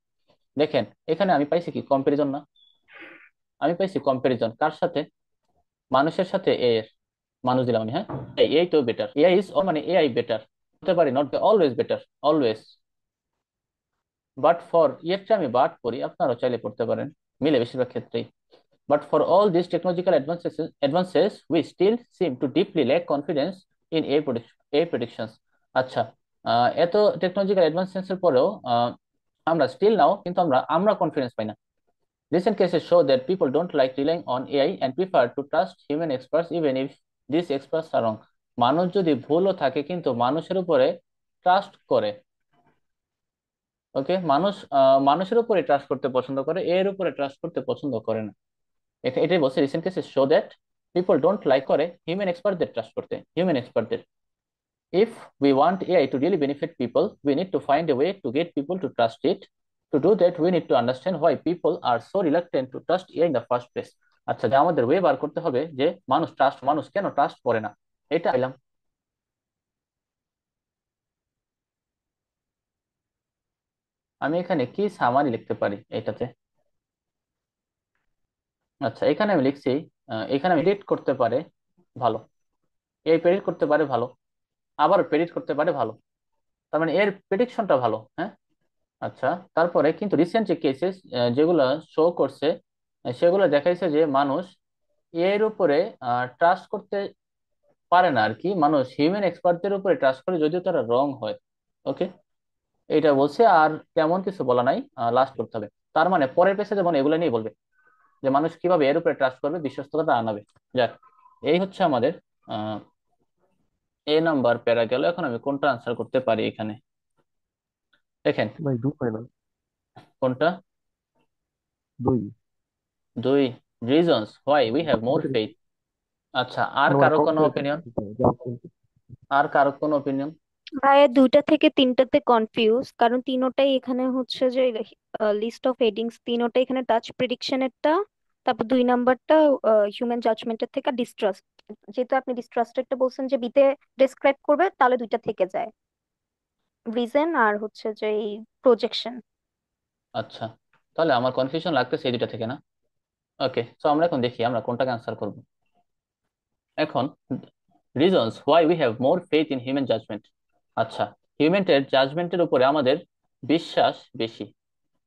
দেখেন এখানে আমি পাইছি কি কম্পারিজন না? আমি পাইছি কম্পারিজন কার সাথে? মানুষের সাথে এ এর। মানুষ দিলাম আমি, হ্যাঁ, এআই তো বেটার, এআই ইজ, মানে এআই বেটার হতে পারি, not always better, always. But for, ইয়েরটা আমি বাট করি, আপনারাও চাইলে পড়তে পারেন, মিলে বেশিরভাগ ক্ষেত্রেই। But for all this technological advances we still seem to deeply lack confidence in a predictions. আচ্ছা, এত টেকনোলজিক্যাল অ্যাডভান্সেস এর পরেও আমরা স্টিল নাও কিন্তু আমরা আমরা কনফিডেন্স পাই না। Recent cases show that people don't like relying on AI and prefer to trust human experts even if these experts are wrong. মানুষ যদি ভুলও থাকে কিন্তু মানুষের উপরে ট্রাস্ট করে। ওকে, মানুষ মানুষের উপরে ট্রাস্ট করতে পছন্দ করে, এর উপরে ট্রাস্ট করতে পছন্দ করে না। এটাই বলছে recent cases show that people don't like করে হিউম্যান এক্সপার্টদের ট্রাস্ট করতে, human এক্সপার্টদের। If we want AI to really benefit people, we need to find a way to get people to trust it. To do that, we need to understand why people are so reluctant to trust AI in the first place. আচ্ছা, যে আমাদের way বার করতে হবে যে মানুষ কেন trust করে না, এটা আইলাম। আমি এখানে কি সামারি লিখতে পারি এটাতে? আচ্ছা, এখানে আমি লিখছি, এখানে আমি প্রেডিক্ট করতে পারে ভালো, এই প্রেডিক্ট করতে পারে ভালো, আবার প্রেডিক্ট করতে পারে ভালো, তার মানে এর প্রেডিকশনটা ভালো, হ্যাঁ। আচ্ছা, তারপরে কিন্তু রিসেন্ট যে কেসেস যেগুলো শো করছে, সেগুলো দেখাইছে যে মানুষ এর উপরে ট্রাস্ট করতে পারে না আর কি, মানুষ হিউম্যান এক্সপার্টদের উপরে ট্রাস্ট করে যদিও তারা রং হয়। ওকে, এটা বলছে, আর তেমন কিছু বলা নাই, লাস্ট করতে হবে। তার মানে পরের পেজে যেমন এগুলো নিয়ে বলবে যে মানুষ কিভাবে এর উপরে ট্রাস্ট করবে, বিশ্বস্ততা আনাবে। যাক, এই হচ্ছে আমাদের এ নাম্বার প্যারা গেল। এখন আমি কোনটা আনসার করতে পারি এখানে? দেখেন, ভাই দুই হয় না, কোনটা? দুই। দুই, reasons why we have more faith. আচ্ছা, আর মানে কারো কোনো কক্সেস। অপিনিয়ন? আর কারো কোনো অপিনিয়ন? ভাইয়া দুইটা থেকে তিনটাতে কনফিউজ, কারণ তিনোটাই এখানে হচ্ছে যে লিস্ট অফ হেডিংস, তিনোটাই এখানে টাচ প্রেডিকশনেরটা, তারপর দুই নাম্বারটা হিউম্যান জাজমেন্টের থেকে ডিস্ট্রাস্ট। যেহেতু আপনি ডিস্ট্রাস্টেডটা বলছেন যে বিতে ডেসক্রাইব করবে, তাহলে দুইটা থেকে যায়, রিজন আর হচ্ছে যে এই প্রজেকশন। আচ্ছা, তাহলে আমার কনফিউশন লাগতেছে এই দুটা থেকে, না? ওকে, তো আমরা এখন দেখি আমরা কোনটাকে আনসার করব। এখন reasons why we have more faith in human judgment. আচ্ছা, হিউম্যানের জাজমেন্টের উপরে আমাদের বিশ্বাস বেশি।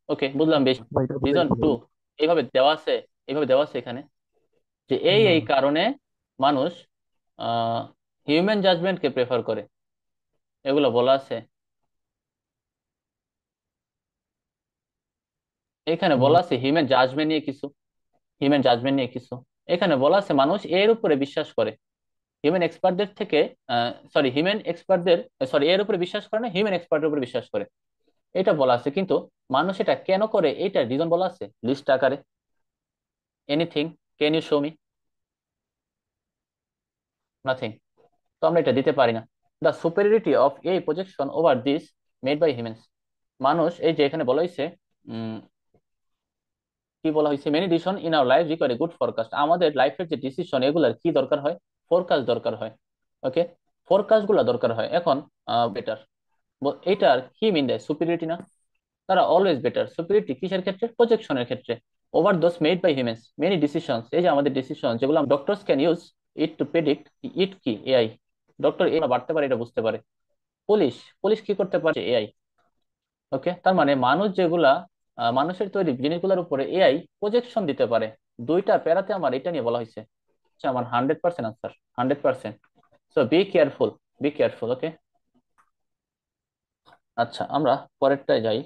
ওকে, বুঝলাম, বেশি। ভাই এটা বোঝাই রিজন তো টু, ভাই। এইভাবে দেওয়া আছে, এইভাবে দেওয়া আছে এখানে যে এই না, এই কারণে মানুষ হিউম্যান জাজমেন্টকে প্রেফার করে, এগুলো বলা আছে এখানে, না, বলা আছে হিউম্যান জাজমেন্ট নিয়ে কিছু, হিউম্যান জাজমেন্ট নিয়ে কিছু। এখানে বলা আছে মানুষ এর উপরে বিশ্বাস করে, হিউম্যান এক্সপার্টদের থেকে, সরি হিউম্যান এক্সপার্টদের, সরি এর উপরে বিশ্বাস করে না, হিউম্যান এক্সপার্টের উপরে বিশ্বাস করে, এটা বলা আছে। কিন্তু মানুষ এটা কেন করে এইটা রিজন বলা আছে লিস্ট আকারে। Anything, can you show me? Nothing. তো আমরা এটা দিতে পারি না। The superiority of a projection over this made by humans. মানুষ, এই যে এখানে বলা হয়েছে, কি বলা হয়েছে, many decision in our life require a good forecast. আমাদের লাইফের যে ডিসিশন এগুলার কি দরকার হয়, ফোরকাস্ট দরকার হয়। ওকে, ফোরকাস্ট গুলা দরকার হয়। এখন বেটার, এটার কি মিন দেয়, সুপিরিয়রিটি না? তারা অলওয়েজ বেটার, সুপিরিয়রিটি কিসের ক্ষেত্রে, প্রজেকশনের ক্ষেত্রে। Over those made by humans many decisions, এই যে আমাদের ডিসিশন যেগুলো doctors can use it to predict. It কি, এআই। ডক্টর এ বাড়তে পারে, এটা বুঝতে পারে। পুলিশ, পুলিশ কি করতে পারে, এআই। ওকে, তার মানে মানুষ যেগুলা, মানুষের তৈরি জিনিসগুলোর উপরে এআই প্রজেকশন দিতে পারে। দুইটা প্যারাতে আমার এটা নিয়ে বলা হয়েছে। আচ্ছা, আমার 100% answer, 100%। So be careful, be careful. Okay, আচ্ছা আমরা পরেরটায় যাই।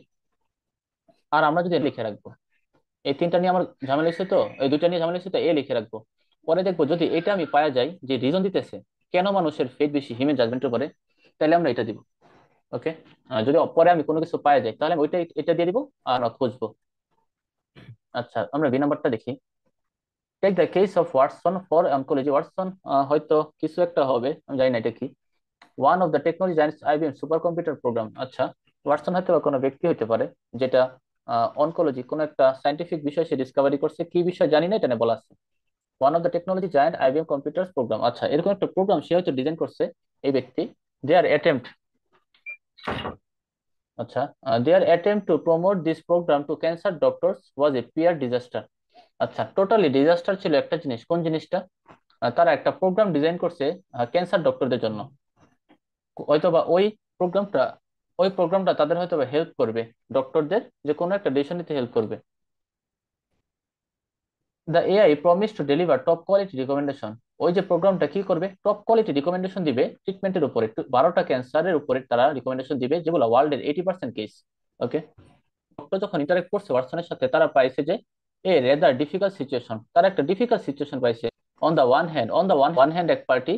আর আমরা যদি লিখে রাখবো, এই তিনটা নিয়ে আমার ঝামেলা হয়েছে, তো এই দুইটা নিয়ে ঝামেলা হয়েছে, তো এ লিখে রাখবো। পরে দেখবো যদি এটা আমি পাওয়া যাই যে রিজন দিতেছে কেন মানুষের ফেথ বেশি হিউম্যান জাজমেন্টের উপরে, তাহলে আমরা এটা দিব। ওকে, যদি পরে আমি কোনো কিছু পাওয়া যাই তাহলে আমি ওইটা এটা দিয়ে দিব, আর না খুঁজবো। আচ্ছা, আমরা বি নাম্বারটা দেখি। Take the case of Watson for oncology. Watson হয়তো কিছু একটা হবে, আমি জানি না এটা কি। One of the technology giants IBM super computer program. আচ্ছা, ওয়াটসন হয়তো বা কোনো ব্যক্তি হতে পারে, যেটা অনকোলজি কোন একটা সাইন্টিফিক বিষয় সে ডিসকভারি করছে, কি বিষয় জানি না, এটা নিয়ে বলা আছে। One of the technology giant IBM computer program. আচ্ছা, এরকম একটা প্রোগ্রাম সে হয়তো ডিজাইন করছে, এই ব্যক্তি। দেয়ার অ্যাটেম্পট, আচ্ছা, their attempt to promote this program to cancer doctors was a PR disaster. আচ্ছা, টোটালি ডিজাস্টার ছিল একটা জিনিস, কোন জিনিসটা? তারা একটা প্রোগ্রাম ডিজাইন করছে ক্যান্সার ডক্টরদের জন্য। হয়তোবা প্রোগ্রামটা ওই প্রোগ্রামটা তাদের হয়তো হেল্প করবে, ডক্টরদের যে কোনো একটা ডিসিশন নিতে হেল্প করবে। The AI promise to deliver top quality recommendation. ওই যে প্রোগ্রামটা কি করবে, টপ কোয়ালিটি রিকমেন্ডেশন দিবে ট্রিটমেন্টের উপরে, 12টা ক্যান্সারের উপরে তারা রিকমেন্ডেশন দিবে, যেগুলো ওয়ার্ল্ডের 80% কেস। ওকে, ডক্টর যখন ইন্টারেক্ট করছে ওয়াটসনের সাথে, তারা পাইছে যে এ রেদার ডিফিকাল্ট সিচুয়েশন, তারা একটা ডিফিকাল্ট সিচুয়েশন পাইছে। অন দা ওয়ান হ্যান্ড এক party,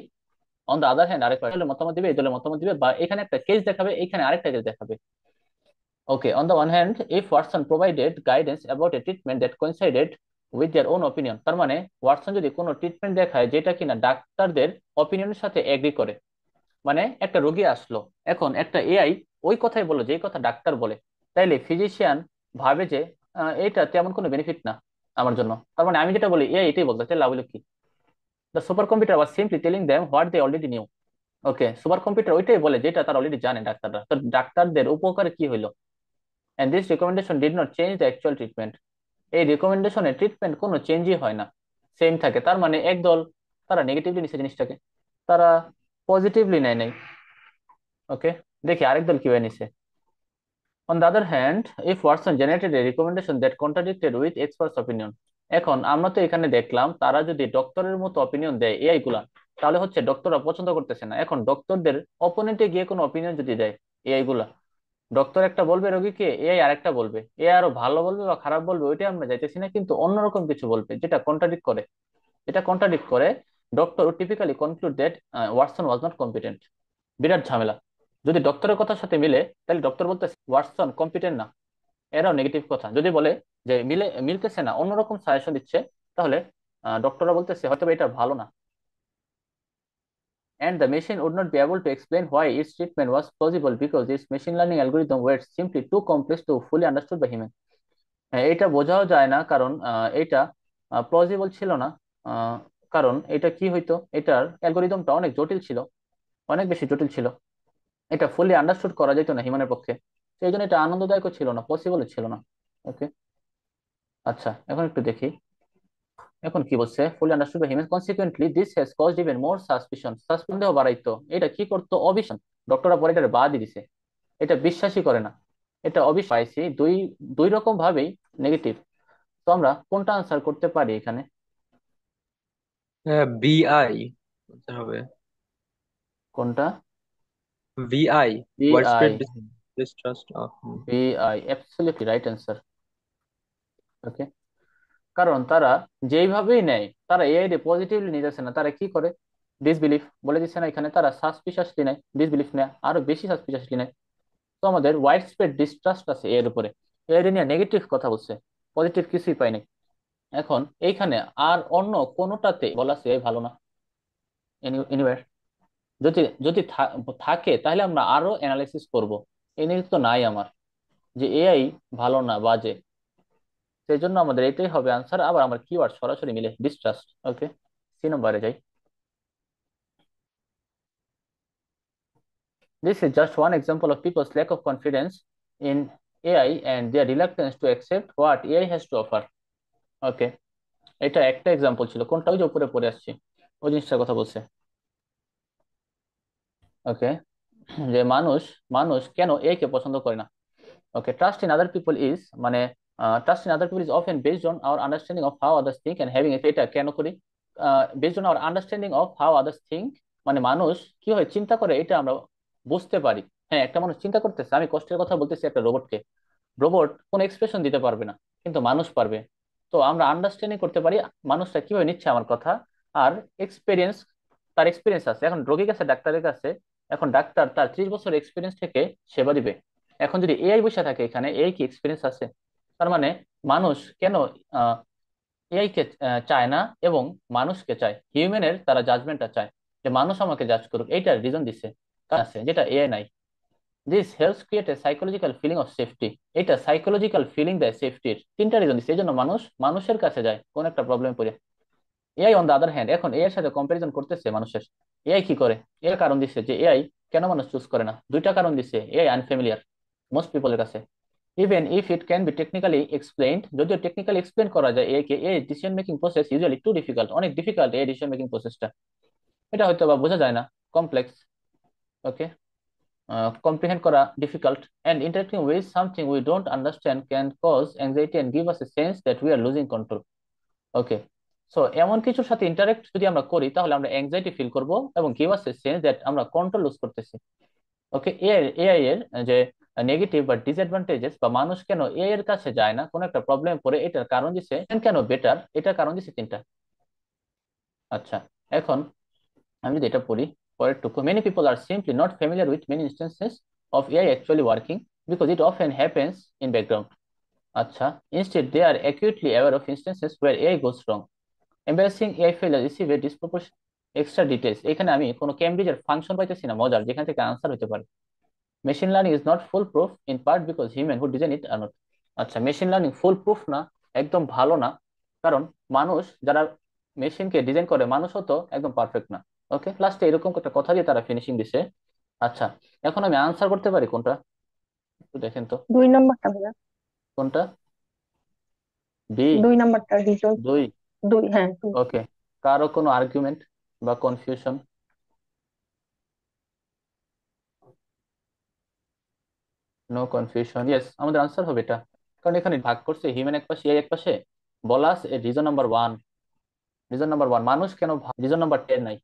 on the other hand আরেক পার্টি মতামত দিবে, এই দলে মতামত দিবে, বা এখানে একটা কেস দেখাবে, এখানে আরেকটা কেস দেখাবে। Okay, on the one hand, if Watson provided guidance about a treatment that coincided with their own opinion, তার মানে ওয়াটসন যদি কোনো ট্রিটমেন্ট দেখায় যেটা কিনা ডাক্তারদের অপিনিয়নের সাথে এগ্রি করে, মানে একটা রোগী আসলো, এখন একটা এআই ওই কথাই বললো যেই কথা ডাক্তার বলে, তাইলে ফিজিশিয়ান ভাবে যে এটা তেমন কোনো বেনিফিট না আমার জন্য, তার মানে আমি যেটা বলি এআই এটাই বলতো, তাহলে লাভ হলো কি? The super computer was simply telling them what they already knew. Okay, super computer ওইটাই বলে যেটা তারা অলরেডি জানে ডাক্তাররা, তো ডাক্তারদের উপকারে কি হইলো? And this recommendation did not change the actual treatment. এই রিকমেন্ডেশনে ট্রিটমেন্ট কোনো চেঞ্জই হয় না, সেম থাকে। তার মানে একদল তারা নেগেটিভলি নিছে জিনিসটাকে, তারা পজিটিভলি নেয় নাই। ওকে, দেখি আরেক দল কিভাবে নিছে। On the other hand, if Watson generated a recommendation that contradicted with experts opinion. এখন আমরা তো এখানে দেখলাম তারা যদি ডক্টরের মতো অপিনিয়ন দেয় এআই গুলা, তাহলে হচ্ছে ডক্টররা পছন্দ করতেছে না। এখন ডক্টরদের অপোনেন্টে গিয়ে কোনো অপিনিয়ন যদি দেয় এআই গুলা, ডক্টর একটা বলবে রোগীকে, এআই আরেকটা বলবে, এ আরো ভালো বলবে বা খারাপ বলবে ওইটাই আমরা যাইতেছি না, কিন্তু অন্যরকম কিছু বলবে যেটা কন্ট্রাডিক্ট করে। এটা কন্ট্রাডিক্ট করে, doctor typically conclude that Watson was not competent. বিরাট ঝামেলা। যদি ডক্টরের কথার সাথে মিলে, তাহলে ডক্টর বলতে ওয়াটসন কম্পিটেন্ট না, এরাও নেগেটিভ কথা। যদি বলে যে মিলতেছে না, অন্যরকম সাজেশন দিচ্ছে, তাহলে ডক্টররা বলতেছে হয়তো বা এটা ভালো না। And the machine would not be able to explain why its treatment was plausible because its machine learning algorithm were simply too complex to fully understood by human. এটা বোঝাও যায় না, কারণ এটা প্লজিবল ছিল না। আহ, কারণ এটা কি হইতো, এটার অ্যালগোরিদমটা অনেক জটিল ছিল, অনেক বেশি জটিল ছিল, এটা ফুললি আন্ডারস্টুড করা যেত না হিউম্যানের পক্ষে। সেই জন্য এটা আনন্দদায়কও ছিল না, পসিবল ছিল না। ওকে, আচ্ছা এখন একটু দেখি, এখন কি বলছে, fully understood by human consequently this has caused even more suspicion. সন্দেহ বাড়াইতো, এটা কি করতো, অবিশ্বাস। ডক্টররা পরে এটা বাদই দিছে, এটা বিশ্বাসই করে না, এটা অবিশ্বাস পাইছি দুই দুই রকম ভাবেই নেগেটিভ। তো আমরা কোনটা আনসার করতে পারি এখানে? হ্যাঁ, বিআই বলতে হবে। কোনটা? ভিআই, ওয়াইড বিআই, স্প্রেড ডিস্ট্রাস্ট অফ। বিআই অ্যাবসলিউটলি রাইট অ্যান্সার। ওকে, কারণ তারা যেইভাবেই নেয়, তারা এআই রে পজিটিভলি নিতেছে না, তারা কি করে, ডিসবিলিফ বলে দিচ্ছে না এখানে, তারা সাসপিশাসলি নেয়, ডিসবিলিফ নেয়, আরো বেশি সাসপিশাসলি নেয়। তো আমাদের ওয়াইড স্প্রেড ডিস্ট্রাস্ট আছে এর উপরে, এর নিয়ে নেগেটিভ কথা বলছে, পজিটিভ কিছুই পাই নাই। এখন এইখানে আর অন্য কোনোটাতে বলা আছে এআই ভালো না? এনিওয়ার যদি যদি থাকে তাহলে আমরা আরো অ্যানালাইসিস করব। এই নিয়ে তো নাই আমার যে এআই ভালো না বাজে, সেই জন্য আমাদের এটাই হবে আনসার। আবার আমার কিওয়ার্ড সরাসরি মিলে ডিস্ট্রাস্ট। ওকে, 3 নম্বরে যাই। This is just one example of people's lack of confidence in AI and their reluctance to accept what AI has to offer. ওকে, এটা একটা এক্সাম্পল ছিল, কোনটা ওই যে উপরে পড়ে আসছি ওই জিনিসটার কথা বলছে। ওকে, যে মানুষ মানুষ কেন এআই কে পছন্দ করে না। Okay, trust in other people is মানে trust in other people is often based on our understanding of how others think and having এটা কেন করি, based on our understanding of how others think, মানে মানুষ কি হয় চিন্তা করে এটা আমরা বুঝতে পারি। হ্যাঁ, একটা মানুষ চিন্তা করতেছে, আমি কষ্টের কথা বলতেছি একটা রোবটকে, রোবট কোনো এক্সপ্রেশন দিতে পারবে না, কিন্তু মানুষ পারবে। তো আমরা আন্ডারস্ট্যান্ডিং করতে পারি মানুষটা কিভাবে নিচ্ছে আমার কথা। আর এক্সপিরিয়েন্স, তার এক্সপিরিয়েন্স আছে, এখন রোগী কাছে ডাক্তারের কাছে, এখন ডাক্তার তার 30 বছর এক্সপিরিয়েন্স থেকে সেবা দিবে। এখন যদি এআই বসে থাকে এখানে, এআই কি এক্সপিরিয়েন্স আছে? তার মানে মানুষ কেন এআই কে চায় না এবং মানুষকে চায়, হিউম্যানের তারা জাজমেন্টটা চায়, যে মানুষ আমাকে জাজ করুক, এইটার রিজন দিচ্ছে কার আছে যেটা এআই নাই। This helps create a psychological feeling of safety, এটা সাইকোলজিক্যাল ফিলিং দেয় সেফটির। 3টা রিজন দিচ্ছে, এই জন্য মানুষ মানুষের কাছে যায় কোন একটা প্রবলেম পড়ে। AI on the other hand, এখন এআই এর সাথে কম্পারিজন করতেছে মানুষের, এআই কি করে, এর কারণ দিচ্ছে যে এআই কেন মানুষ চুজ করে না। 2টা কারণ দিচ্ছে, এআই আনফ্যামিলিয়ার মোস্ট পিপলের কাছে, even if it can be technically explained, যদিও টেকনিক্যালি এক্সপ্লেন করা যায় এআই কে, এই decision making process usually too difficult, অনেক ডিফিকাল্ট এই ডিসিশন মেকিং প্রসেসটা, এটা হয়তো বা বোঝা যায় না, কমপ্লেক্স। ওকে, comprehend করা difficult, and interacting with something we don't understand can cause anxiety and give us a sense that we are losing control. Okay, so এমন কিছুর সাথে ইন্টারেক্ট যদি আমরা করি তাহলে আমরা অ্যাংজাইটি ফিল করব এবং give us a sense that আমরা কন্ট্রোল লুজ করতেছি। ওকে, এআই এআই এর যে নেগেটিভ বা ডিসঅ্যাডভান্টেজেস, বা মানুষ কেন এআই এর কাছে যায় না কোন একটা প্রবলেম পড়ে, এটার কারণ দিছে কেন বেটার, এটার কারণ দিছে 3টা। আচ্ছা, এখন আমি যদি এটা পড়ি পরের টুকু, many people are simply not familiar with many instances of AI actually working because it often happens in background. আচ্ছা, instead they are acutely aware of instances where AI goes wrong. Embarrassing AI failure receive a disproportionate extra details, এখানে আমি কোনো ক্যামব্রিজের function পাইতেছি না মজার যেখান থেকে answer হতে পারে। Machine learning is not full proof in part because human who design it are not. আচ্ছা, মেশিন লার্নিং ফুল প্রুফ না, একদম ভালো না, কারণ মানুষ যারা মেশিনকে ডিজাইন করে মানুষও তো একদম পারফেক্ট না। ওকে, লাস্টে এরকম একটা কথা দিয়ে তারা ফিনিশিং দিছে। আচ্ছা, এখন আমি আনসার করতে পারি কোনটা, একটু দেখেন তো। 2 নম্বরটা ভাইয়া। কোনটা? বি? 2 নম্বরটা রিজন। 2? 2, হ্যাঁ 2। ওকে, কারো কোনো আর্গুমেন্ট বা কনফিউশন? নো কনফিউশন, ইয়েস আমাদের আনসার হবে এটা, কারণ এখানে ভাগ করছে হিউম্যান এক পাশে এআই এক পাশে, বলা আছে রিজন নাম্বার 1, রিজন নাম্বার 1 মানুষ কেন, রিজন নাম্বার 10 নাই,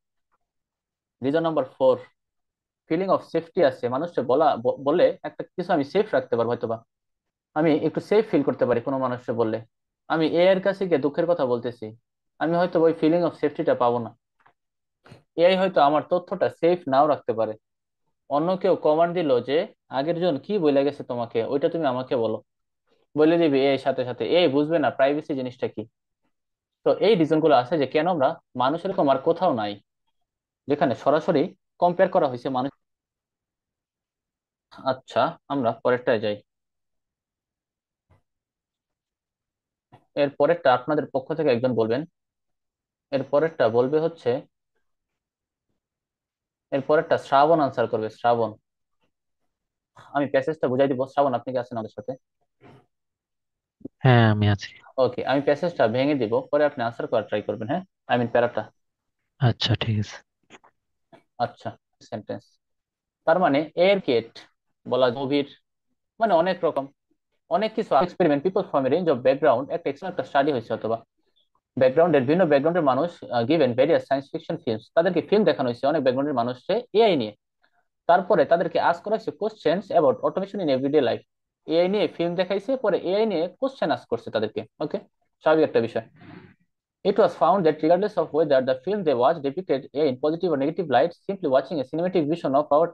reason number 4 feeling of safety আছে, মানুষকে বলে একটা কিছু আমি সেফ রাখতে পারবো, হয়তোবা আমি একটু সেফ ফিল করতে পারি কোনো মানুষকে বললে। আমি এআই এর কাছে গিয়ে দুঃখের কথা বলতেছি, আমি হয়তো ওই ফিলিং অফ সেফটিটা পাবো না। এআই হয়তো আমার তথ্যটা সেফ নাও রাখতে পারে, অন্য কেউ কমান্ড দিল যে আগের জন কি বলে গেছে তোমাকে, ওইটা তুমি আমাকে বলো, বলে দিবি এর সাথে সাথে, এই বুঝবে না প্রাইভেসি জিনিসটা কি। তো এই রিজন গুলো আছে যে কেন আমরা, মানুষ এরকম আর কোথাও নাই যেখানে সরাসরি কম্পেয়ার করা হয়েছে মানুষ। আচ্ছা, আমরা পরেরটায় যাই। এর পরেরটা আপনাদের পক্ষ থেকে একজন বলবেন, এর পরেরটা বলবে হচ্ছে, এর পরেরটা শ্রাবণ আনসার করবে, শ্রাবণ। আমি প্যাসেজটা বুঝাই দিব, শ্রাবণ আপনি কি আছেন আমাদের সাথে? হ্যাঁ, আমি আছি। ওকে, আমি প্যাসেজটা ভেঙে দিব, পরে আপনি আনসার করার ট্রাই করবেন, হ্যাঁ, আই মিন প্যারাটা। আচ্ছা, ঠিক আছে। আচ্ছা, সেন্টেন্স, তার মানে এর কেট বলা গভীর, মানে অনেক রকম, অনেক কিছু experiment people from a range of background, একটা স্টাডি হয়েছে, অথবা ব্যাকগ্রাউন্ডের বিভিন্ন ব্যাকগ্রাউন্ডের মানুষ given various science fiction films, তাদেরকে ফিল্ম দেখানো হয়েছে অনেক ব্যাকগ্রাউন্ডের মানুষকে এআই নিয়ে, তারপরে তাদেরকে আস্ক করা হয়েছে questions about automation in everyday life, AI নিয়ে ফিল্ম দেখাইছে, পরে এআই নিয়ে কোশ্চেন আস্ক করছে তাদেরকে। ওকে, স্বাভাবিক একটা বিষয়। It was found that regardless of whether the film they watched depicted AI in positive or negative light, simply watching a cinematic vision of our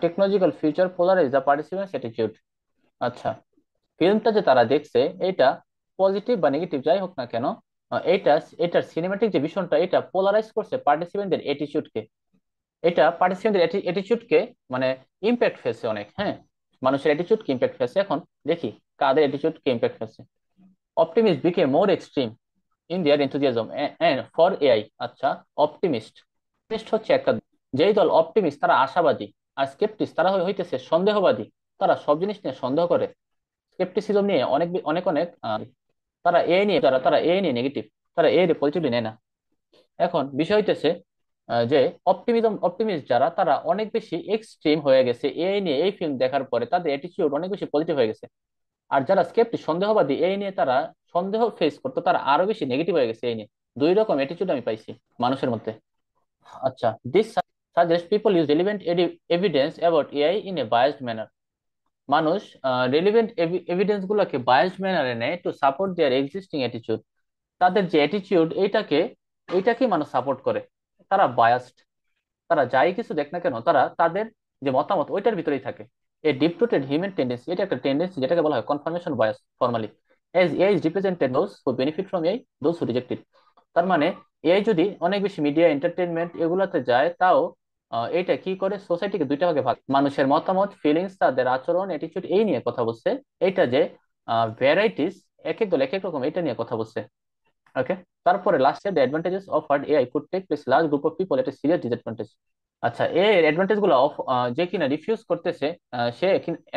technological future polarized the participants' attitude. আচ্ছা, ফিল্মটা যে তারা দেখছে এটা positive বা negative যাই হোক না কেন, এটা এটার সিনেমাটিক যে বিষয়টা এটা পোলারাইজ করছে পার্টিসিপেন্টদের অ্যাটিচিউডকে। এটা পার্টিসিপেন্টদের অ্যাটিচিউডকে মানে ইম্প্যাক্ট ফেলছে অনেক। হ্যাঁ, মানুষের অ্যাটিচিউডকে ইম্প্যাক্ট ফেলছে। এখন দেখি কাদের অ্যাটিচিউডকে ইম্প্যাক্ট ফেলছে। Optimist became more extreme in their enthusiasm and for AI. আচ্ছা, অপটিমিস্ট হচ্ছে একটা, যেই দল অপটিমিস্ট তারা আশাবাদী, আর স্কেপটিস্ট তারা হইতেছে সন্দেহবাদী। তারা সব জিনিস নিয়ে সন্দেহ করে, স্কেপটিসিজম নিয়ে অনেক অনেক অনেক তারা এ নিয়ে যারা তারা এ নিয়ে নেগেটিভ, তারা এ পজিটিভলি নেয় না। এখন বিষয় হইতেছে যে অপটিমিস্ট যারা তারা অনেক বেশি এক্সট্রিম হয়ে গেছে এই নিয়ে, এই ফিল্ম দেখার পরে তাদের অ্যাটিটিউড অনেক বেশি পজিটিভ হয়ে গেছে। আর যারা স্কেপটিক সন্দেহবাদী এই নিয়ে তারা সন্দেহ ফেস করতো, তারা আরো বেশি নেগেটিভ হয়ে গেছে এই নিয়ে। দুই রকম অ্যাটিটিউড আমি পাইছি মানুষের মধ্যে। আচ্ছা, this suggest people use relevant evidence about AI in a biased manner. মানুষ রেলিভেন্ট এভিডেন্স গুলোকে বায়াসড ম্যানারে নেয় to support their existing attitude. তাদের যে অ্যাটিটিউড এইটাকে মানুষ সাপোর্ট করে। তারা বায়াসড, তারা যাই কিছু দেখ না কেন তারা তাদের যে মতামত ওইটার ভিতরেই থাকে। A deep rooted human tendency, এটা একটা টেন্ডেন্সি যেটাকে বলা হয় confirmation bias formally, as AI is represented those who benefit from AI, those who reject it. তার মানে এআই যদি অনেক বেশি মিডিয়া এন্টারটেনমেন্ট এগুলাতে যায়, তাও এটা কি করে সোসাইটিকে দুইটা ভাগে ভাগ, মানুষের মতামত ফিলিংস তাদের আচরণ অ্যাটিটিউড এই নিয়ে কথা বলছে। এইটা যে ভ্যারাইটিস, এক এক দল এক এক রকম, এটা নিয়ে কথা বলছে। ওকে, তারপরে লাস্টে the advantages of hard AI could take place large group of people at a serious disadvantage. আচ্ছা, এর অ্যাডভান্টেজ গুলো যে কিনা রিফিউজ করতেছে, সে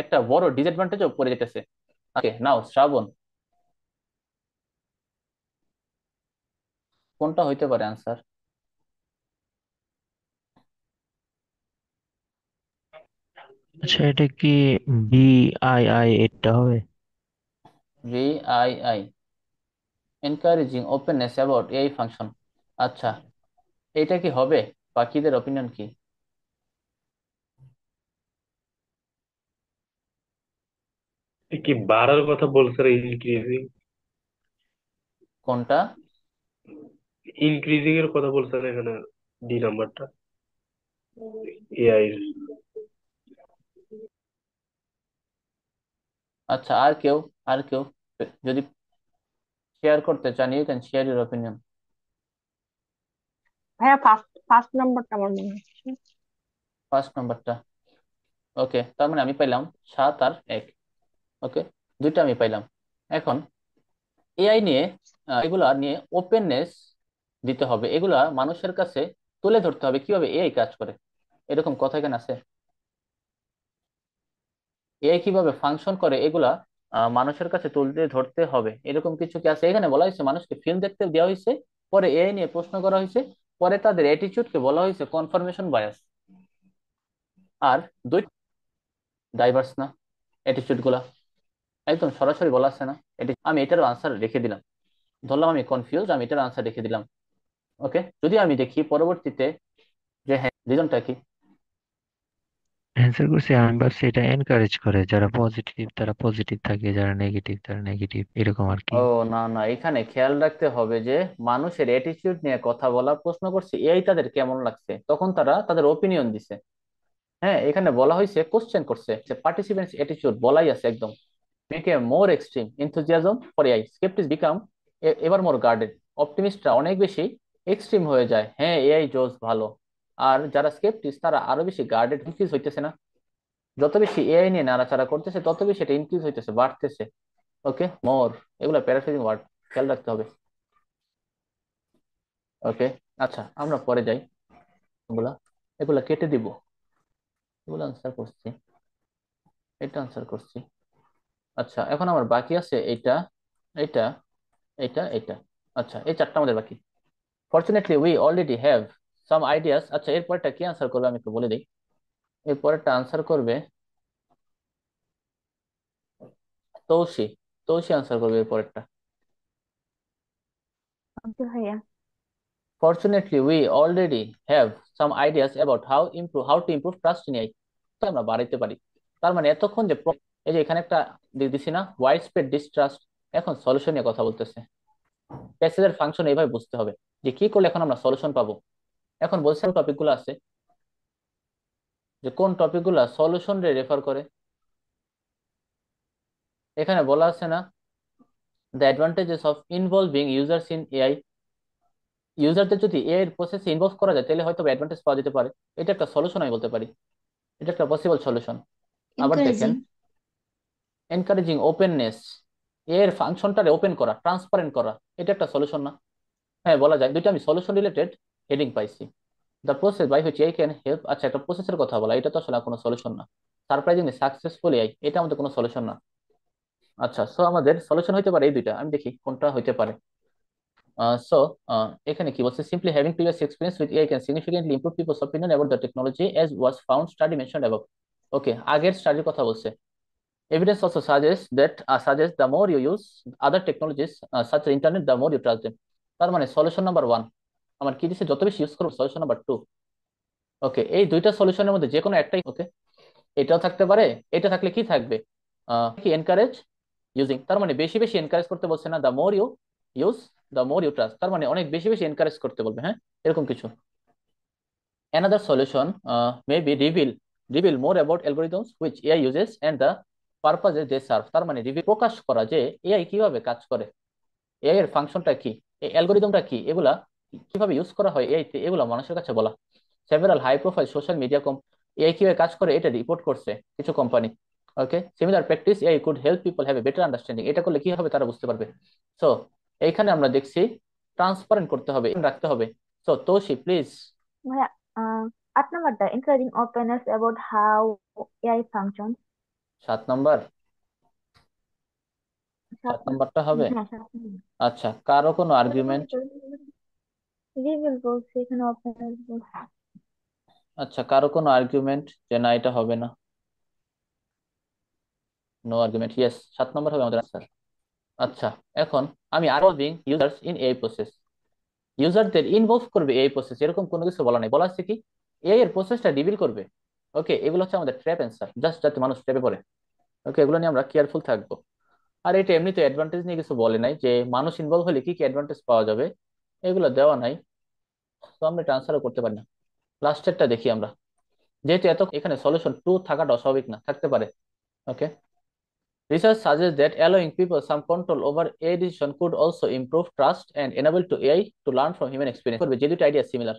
একটা বড় ডিসঅ্যাডভান্টেজও পড়ে যেতেছে। ওকে, নাও শ্রাবণ, কোনটা হইতে পারে আনসার? আচ্ছা, এটা কি BII এটা হবে? VII, এনকারেজিং ওপেননেস অ্যাবাউট এই ফাংশন। আচ্ছা, এটা কি হবে? বাকিদের অপিনিয়ন কি? কি বাড়ার কথা বলছে রে? ইনক্রিজিং, কোনটা? ইনক্রিজিং এর কথা বলছে না এখানে, ডি নাম্বারটা, এআই। আচ্ছা, আর কেউ যদি শেয়ার করতে চান, you can share your opinion. ভাইয়া ফার্স্ট ফার্স্ট নাম্বারটা আমার মনে হচ্ছে। ফার্স্ট নাম্বারটা, ওকে, তার মানে আমি পাইলাম 7 আর 1। ওকে, দুইটা আমি পাইলাম। এখন এআই নিয়ে এগুলা নিয়ে ওপেননেস দিতে হবে, এগুলা মানুষের কাছে তুলে ধরতে হবে কিভাবে এআই কাজ করে। এরকম কথা কেন আছে? এআই কিভাবে ফাংশন করে এগুলা মানুষের কাছে তুলে ধরতে হবে, এরকম কিছু কি আছে? এখানে বলা হয়েছে মানুষকে ফিল্ম দেখতে দেওয়া হয়েছে, পরে এআই নিয়ে প্রশ্ন করা হয়েছে, পরে তাদের অ্যাটিটিউডকে বলা হয়েছে কনফার্মেশন বায়াস। আর দুই ডাইভার্স না অ্যাটিটিউড গুলা, একদম সরাসরি বলা আছে না। আমি এটার আনসার রেখে দিলাম, ধরলাম আমি কনফিউজ, আমি এটার আনসার রেখে দিলাম। ওকে, যদি আমি দেখি পরবর্তীতে যে হ্যাঁ রিজনটা কি। অ্যান্সার করছি, আমি ভাবছি এটা এনকারেজ করে, যারা পজিটিভ তারা পজিটিভ থাকে, যারা নেগেটিভ তারা নেগেটিভ, এরকম আর কি। ও না না, এখানে খেয়াল রাখতে হবে যে মানুষের অ্যাটিটিউড নিয়ে কথা বলা, প্রশ্ন করছে এই তাদের কেমন লাগছে, তখন তারা তাদের ওপিনিয়ন দিছে। হ্যাঁ, এখানে বলা হয়েছে কোশ্চেন করছে পার্টিসিপেন্টস অ্যাটিটিউড, বলাই আছে একদম। became more extreme enthusiasm for AI, skeptics become এবার মোর গার্ডেড। অপটিমিস্টরা অনেক বেশি এক্সট্রিম হয়ে যায়, হ্যাঁ এআই জোস ভালো। আর যারা স্কেপটিক্স তারা আরো বেশি গার্ডেড, ইনক্রিজ হইতেছে না। যত বেশি এআই নিয়ে নাড়াচাড়া করতেছে তত বেশি এটা ইনক্রিজ হইতেছে, বাড়তেছে। ওকে, মোর, এগুলা প্যারাফ্রেজিং ওয়ার্ড, খেয়াল রাখতে হবে। ওকে, আচ্ছা আমরা পরে যাই। এগুলা এগুলা কেটে দিব, এগুলো আনসার করছি, এটা আনসার করছি। আচ্ছা, এখন আমার বাকি আছে এটা, এটা, এটা। আচ্ছা, এই চারটা আমাদের বাকি। Fortunately we already have some ideas. আচ্ছা, এরপরটা কি আনসার করবে আমি একটু বলে দিই। এরপরটা আনসার করবে তৌসি। তৌসি আনসার করবে এরপরটা। ওকে ভাইয়া। Fortunately we already have some ideas about how to improve trust in AI, আমরা বাড়াইতে পারি। তার মানে এতক্ষণ যে এই যে এখানে একটা দিছি না, ওয়াইড স্প্রেড ডিস্ট্রাস্ট, এখন সলিউশন নিয়ে কথা বলতেছে। প্যাসেজের ফাংশন এইভাবে বুঝতে হবে যে কি করলে এখন আমরা সলিউশন পাবো। এখন বলছে টপিকগুলো আছে, যে কোন টপিকগুলো সলিউশন রে রেফার করে। এখানে বলা আছে না, the advantages of involving users in AI. ইউজারদের যদি এআই এর প্রসেসে ইনভলভ করা যায় তাহলে হয়তো অ্যাডভান্টেজ পাওয়া যেতে পারে। এটা একটা সলিউশন আমি বলতে পারি, এটা একটা পসিবল সলিউশন। আবার দেখেন, এনকারেজিং। এনকারেজিং ওপেননেস, এর ফাংশনটারে ওপেন করা, ট্রান্সপারেন্ট করা, এটা একটা সলিউশন না? হ্যাঁ, বলা যায়। দুইটা আমি সলিউশন রিলেটেড হেডিং পাইছি। The process by which AI can help, আচ্ছা একটা প্রসেসের কথা বলা, এটা তো আসলে কোনো সলিউশন না। সারপ্রাইজিংলি সাকসেসফুল এআই, এটা আমাদের কোনো সলিউশন না। আচ্ছা, সো আমাদের সলিউশন হইতে পারে এই দুইটা, আমি দেখি কোনটা হইতে পারে। সো এখানে কি বলছে, simply having previous experience with AI can significantly improve people's opinion about the technology as was found study mentioned above. Okay, আগের স্টাডির কথা বলছে। Evidence also suggests the more you use other technologies such as internet, the more you trust them. তার মানে solution number one আমার কি দিছে, যত বেশি ইউজ করবো। সলিউশন নাম্বার টু, ওকে, এই দুইটা সলিউশনের মধ্যে যে কোনো একটাই। ওকে, এটাও থাকতে পারে, এটা থাকলে কি থাকবে, কি এনকারেজ ইউজিং, তার মানে বেশি বেশি এনকারেজ করতে বলছে না। The more you use the more you trust, তার মানে অনেক বেশি বেশি এনকারেজ করতে বলবে, হ্যাঁ, এরকম কিছু। Another solution may be reveal more about algorithms which AI uses and the purposes they serve. তার মানে রিভিল প্রকাশ করা যে এআই কিভাবে কাজ করে, এআই এর ফাংশনটা কি, এই অ্যালগোরিদমটা কি, এগুলা কিভাবে ইউজ করা হয় এআই তে, এগুলা মানুষের কাছে বলা। Several high profile social media AI কিভাবে কাজ করে এটা রিপোর্ট করছে কিছু company. Okay, similar practice AI could help people have a better understanding, এটা করলে কি হবে তারা বুঝতে পারবে। সো এইখানে আমরা দেখছি ট্রান্সপারেন্ট করতে হবে, রাখতে হবে। So Toshi please. ভাইয়া, 8 নাম্বারটা encouraging openness about how AI functions। 7 নম্বর, সাত 7 নম্বরটা হবে। হ্যাঁ, 7 নম্বর। আচ্ছা, কারো কোনো কত আর্গুমেন্ট? রিভিল বলছে এখানে, openness বলছে। আচ্ছা, কারো কোনো আর্গুমেন্ট যে না এটা হবে না? নো আর্গুমেন্ট, ইয়েস, 7 নম্বর হবে আমাদের আনসার। আচ্ছা, এখন আমি involving users in AI process, ইউজারদের ইনভলভ করবে এই প্রসেস, এরকম কোনো কিছু বলা নাই। বলা আছে কি এআই এর প্রসেসটা রিভিল করবে। ওকে, এগুলো হচ্ছে আমাদের ট্র্যাপ অ্যান্সার, জাস্ট যাতে মানুষ ট্র্যাপে পড়ে। ওকে, এগুলো নিয়ে আমরা কেয়ারফুল থাকবো। আর এটা এমনিতে অ্যাডভান্টেজ নিয়ে কিছু বলে নাই, যে মানুষ ইনভলভ হলে কি কি অ্যাডভান্টেজ পাওয়া যাবে, এগুলো দেওয়া নাই। তো আমরা এটা আনসারও করতে পারি না। লাস্টেরটা দেখি আমরা, যেহেতু এত এখানে সলিউশন টু থাকাটা অস্বাভাবিক না, থাকতে পারে। ওকে, research suggests that allowing people some control over AI decision could also improve trust and enable to AI to learn from human experience করবে, যে দুটো আইডিয়া সিমিলার।